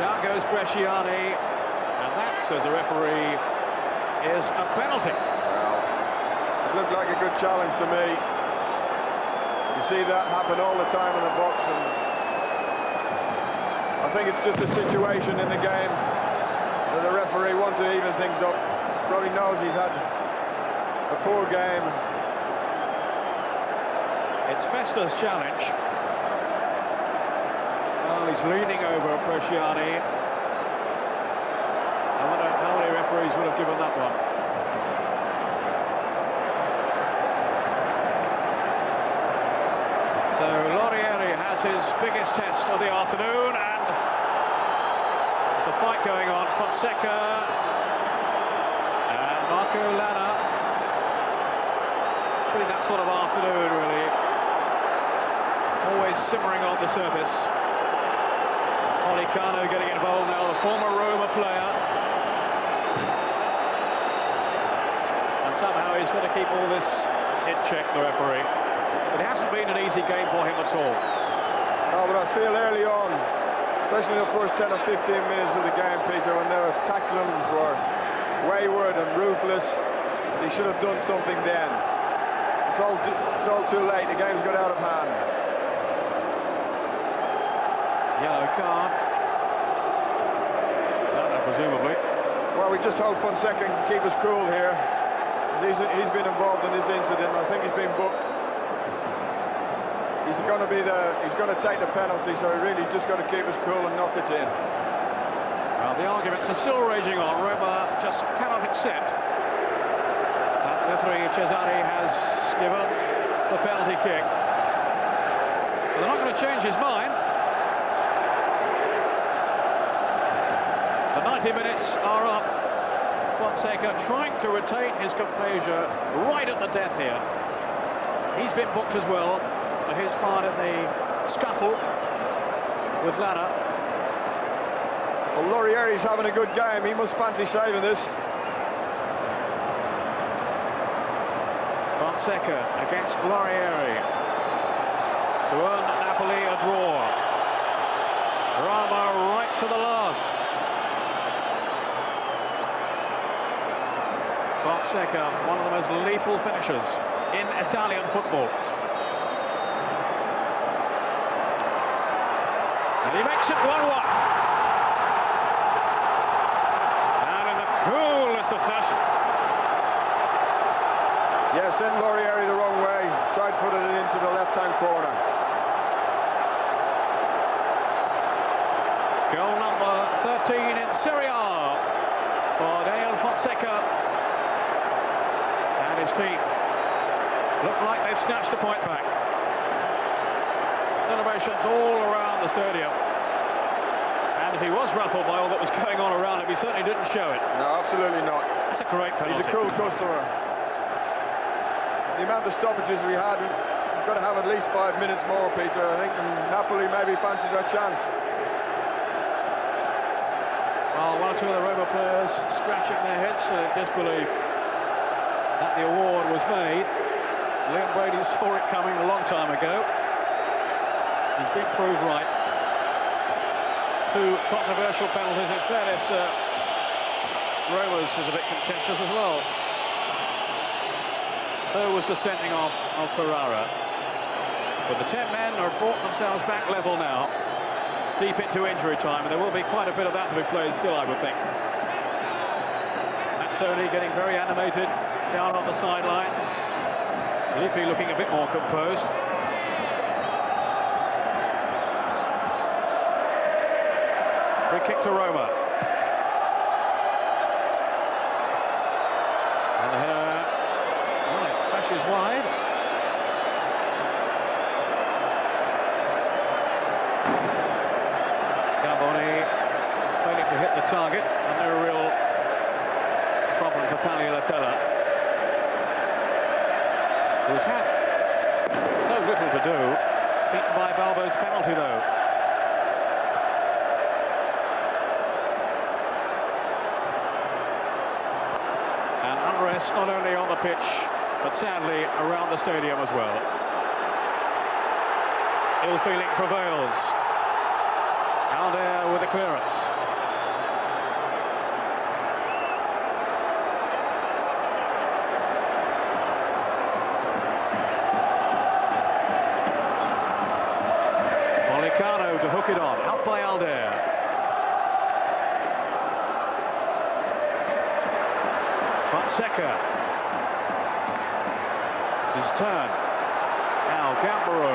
Down goes Bresciani, and that, says the referee, is a penalty. Well, it looked like a good challenge to me. You see that happen all the time in the box, and I think it's just a situation in the game where the referee wants to even things up. Probably knows he's had a poor game. It's Festa's challenge. Oh, he's leaning over Bresciani. I wonder how many referees would have given that one. So Laurieri has his biggest test of the afternoon, and there's a fight going on. Fonseca and Marco Lana. It's been that sort of afternoon, really. Always simmering on the surface. Policano getting involved now, the former Roma player. And somehow he's got to keep all this in check, the referee. It hasn't been an easy game for him at all. No, but I feel early on, especially in the first 10 or 15 minutes of the game, Peter, when their tacklings were wayward and ruthless, he should have done something then. It's all too late, the game's got out of hand. Yellow card. Presumably. Well, we just hope Fonseca can keep us cool here. He's been involved in this incident. I think he's been booked. He's going to take the penalty, so he really just got to keep us cool and knock it in. Well, the arguments are still raging on. Roma just cannot accept that referee Cesare has given the penalty kick. But they're not going to change his mind. The 90 minutes are up. Fonseca trying to retain his composure right at the death here. He's been booked as well for his part in the scuffle with Lana. Well, Laurieri's having a good game. He must fancy saving this. Fonseca against Laurieri to earn Napoli a draw. Roma right to the last. Fonseca, one of the most lethal finishers in Italian football. And he makes it 1-1. And in the coolest of fashion. Yeah, sent Laurieri the wrong way. Side-footed it into the left-hand corner. Goal number 13 in Serie A for Daniel Fonseca. And his team look like they've snatched a point back. Celebrations all around the stadium. And if he was ruffled by all that was going on around him, he certainly didn't show it. No, absolutely not. That's a great penalty. He's a cool customer. The amount of stoppages we had, we've got to have at least 5 minutes more, Peter. I think Napoli maybe fancied that chance. Well, one or two of the Roma players scratching their heads in disbelief that the award was made. Liam Brady saw it coming a long time ago. He's been proved right. Two controversial penalties. In fairness, Roma's was a bit contentious as well. So was the sending off of Ferrara. But the 10 men have brought themselves back level now. deep into injury time, and there will be quite a bit of that to be played still, I would think. Mazzoni getting very animated down on the sidelines. Lippi looking a bit more composed. Free kick to Roma. And the header, well, it flashes wide. Gamboni failing to hit the target, and no real problem for Italia. Who's had so little to do, beaten by Balbo's penalty though. And unrest not only on the pitch, but sadly around the stadium as well. Ill feeling prevails. Alder with the clearance. To hook it on, out by Alder. Fonseca. It's his turn. Now Gambaro.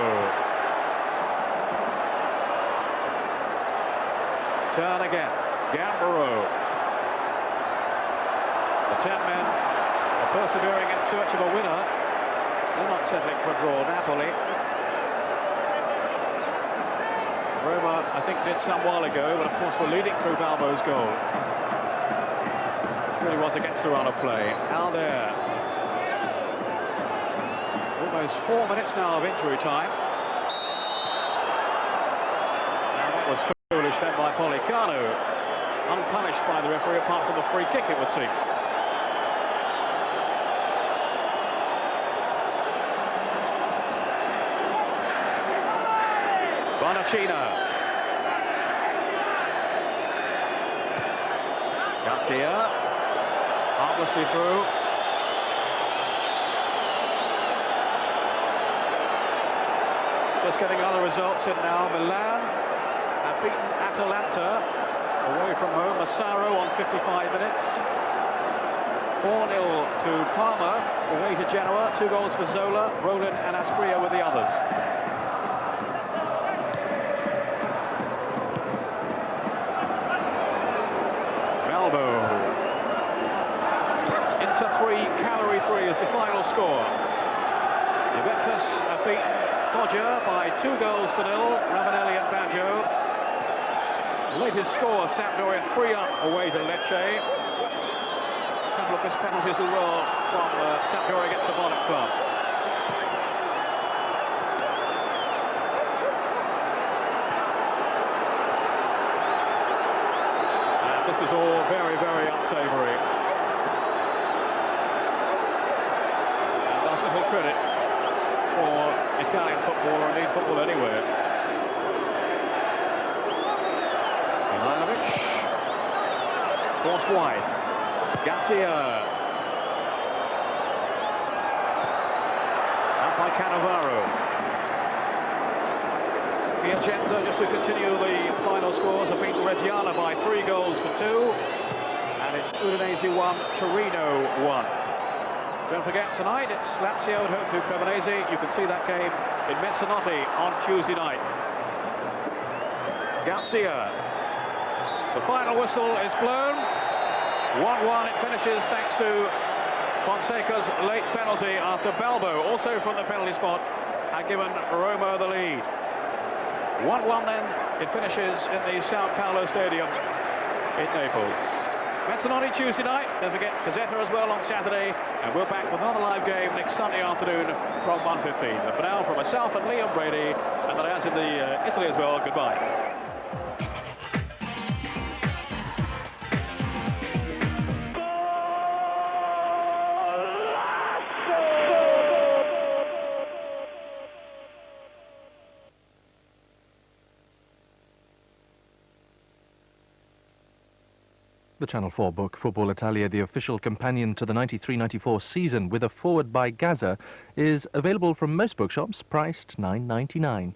Turn again. Gambaro. The 10 men are persevering in search of a winner. They're not settling for a draw. Napoli. Roma, I think, did some while ago, but of course we're leading through Balbo's goal, which really was against the run of play. Alder. Almost 4 minutes now of injury time. And that was foolish then by Pollicano. Unpunished by the referee, apart from the free kick, it would seem. Bonacina. Garcia. Harmlessly through. Just getting other results in now. Milan have beaten Atalanta away from home. Massaro on 55 minutes. 4-0 to Parma away to Genoa. 2 goals for Zola, Roland and Asprilla with the others. Into 3, Cagliari 3 is the final score. Juventus have beaten Foggia by 2 goals to 0, Ravanelli and Baggio. Latest score, Sampdoria 3-up away to Lecce. A couple of missed penalties as well from Sampdoria against the bottom club. This is all very, very unsavoury. And that's little credit for Italian football, or indeed football anywhere. Milanovic. Forced wide. Garcia. Out by Cannavaro. Piacenza, just to continue the final scores, have beaten Reggiana by 3 goals to 2, and it's Udinese 1, Torino 1. Don't forget, tonight it's Lazio at home to Cremonese. You can see that game in Mezzanotte on Tuesday night. Garcia. The final whistle is blown. 1-1 it finishes thanks to Fonseca's late penalty after Balbo, also from the penalty spot, had given Roma the lead. 1-1 then, it finishes in the Sao Paulo Stadium in Naples. Mezzanotte Tuesday night, don't forget Gazzetta as well on Saturday, and we're back with another live game next Sunday afternoon from 1:15. But for now, from myself and Liam Brady, and the lads in the Italy as well, goodbye. The Channel 4 book, Football Italia, the official companion to the 93-94 season with a foreword by Gaza, is available from most bookshops, priced $9.99.